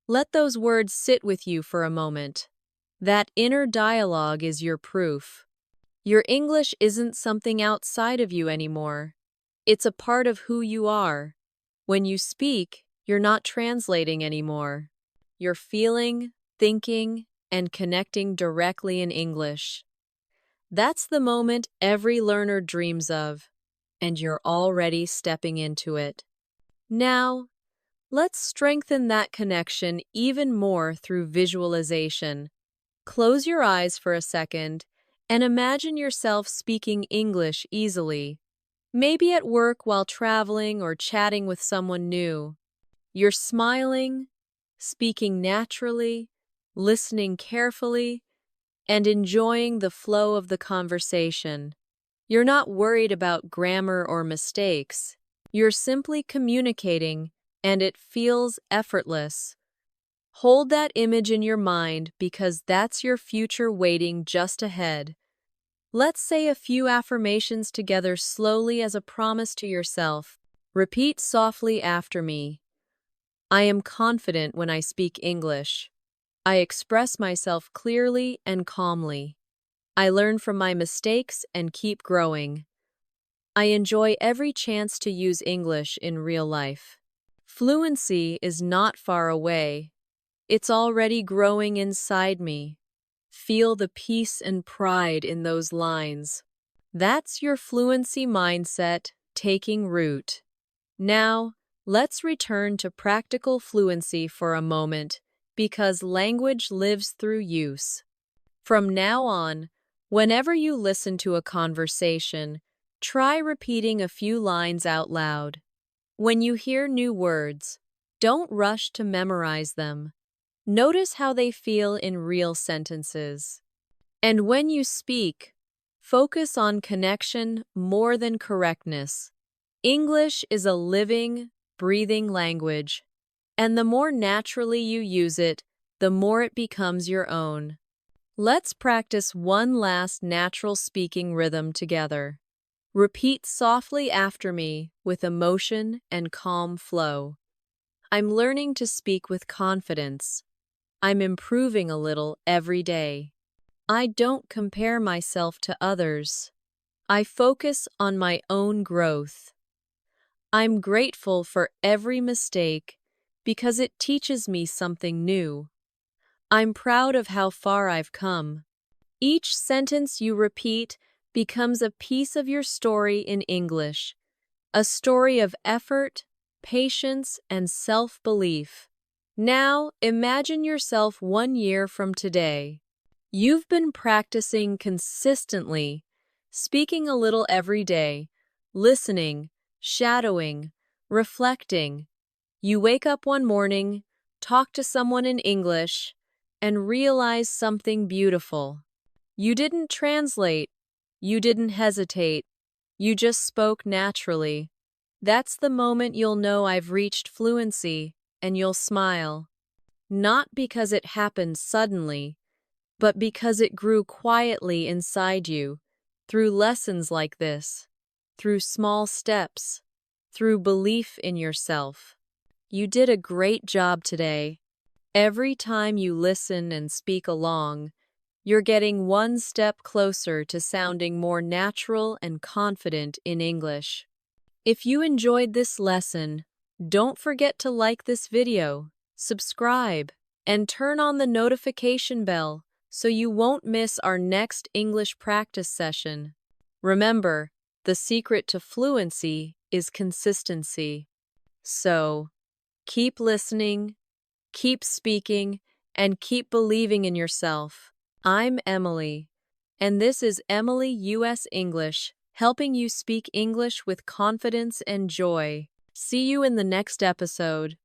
Let those words sit with you for a moment. That inner dialogue is your proof. Your English isn't something outside of you anymore. It's a part of who you are. When you speak, you're not translating anymore. You're feeling, thinking, and connecting directly in English. That's the moment every learner dreams of, and you're already stepping into it. Now, let's strengthen that connection even more through visualization. Close your eyes for a second and imagine yourself speaking English easily. Maybe at work while traveling or chatting with someone new. You're smiling, speaking naturally, listening carefully, and enjoying the flow of the conversation. You're not worried about grammar or mistakes. You're simply communicating, and it feels effortless. Hold that image in your mind because that's your future waiting just ahead. Let's say a few affirmations together slowly as a promise to yourself. Repeat softly after me. I am confident when I speak English. I express myself clearly and calmly. I learn from my mistakes and keep growing. I enjoy every chance to use English in real life. Fluency is not far away. It's already growing inside me. Feel the peace and pride in those lines. That's your fluency mindset taking root. Now, let's return to practical fluency for a moment because language lives through use. From now on, whenever you listen to a conversation, try repeating a few lines out loud. When you hear new words, don't rush to memorize them. Notice how they feel in real sentences. And when you speak, focus on connection more than correctness. English is a living, breathing language, and the more naturally you use it, the more it becomes your own. Let's practice one last natural speaking rhythm together. Repeat softly after me with emotion and calm flow. I'm learning to speak with confidence. I'm improving a little every day. I don't compare myself to others. I focus on my own growth. I'm grateful for every mistake because it teaches me something new. I'm proud of how far I've come. Each sentence you repeat becomes a piece of your story in English, a story of effort, patience, and self-belief. Now, imagine yourself 1 year from today. You've been practicing consistently, speaking a little every day, listening, shadowing, reflecting. You wake up one morning, talk to someone in English, and realize something beautiful. You didn't translate, you didn't hesitate, you just spoke naturally. That's the moment you'll know I've reached fluency, and you'll smile. Not because it happened suddenly, but because it grew quietly inside you, through lessons like this, through small steps, through belief in yourself. You did a great job today. Every time you listen and speak along, you're getting one step closer to sounding more natural and confident in English. If you enjoyed this lesson, don't forget to like this video, subscribe, and turn on the notification bell so you won't miss our next English practice session. Remember, the secret to fluency is consistency. So, keep listening, keep speaking, and keep believing in yourself. I'm Emily, And this is Emily US English, helping you speak English with confidence and joy. See you in the next episode.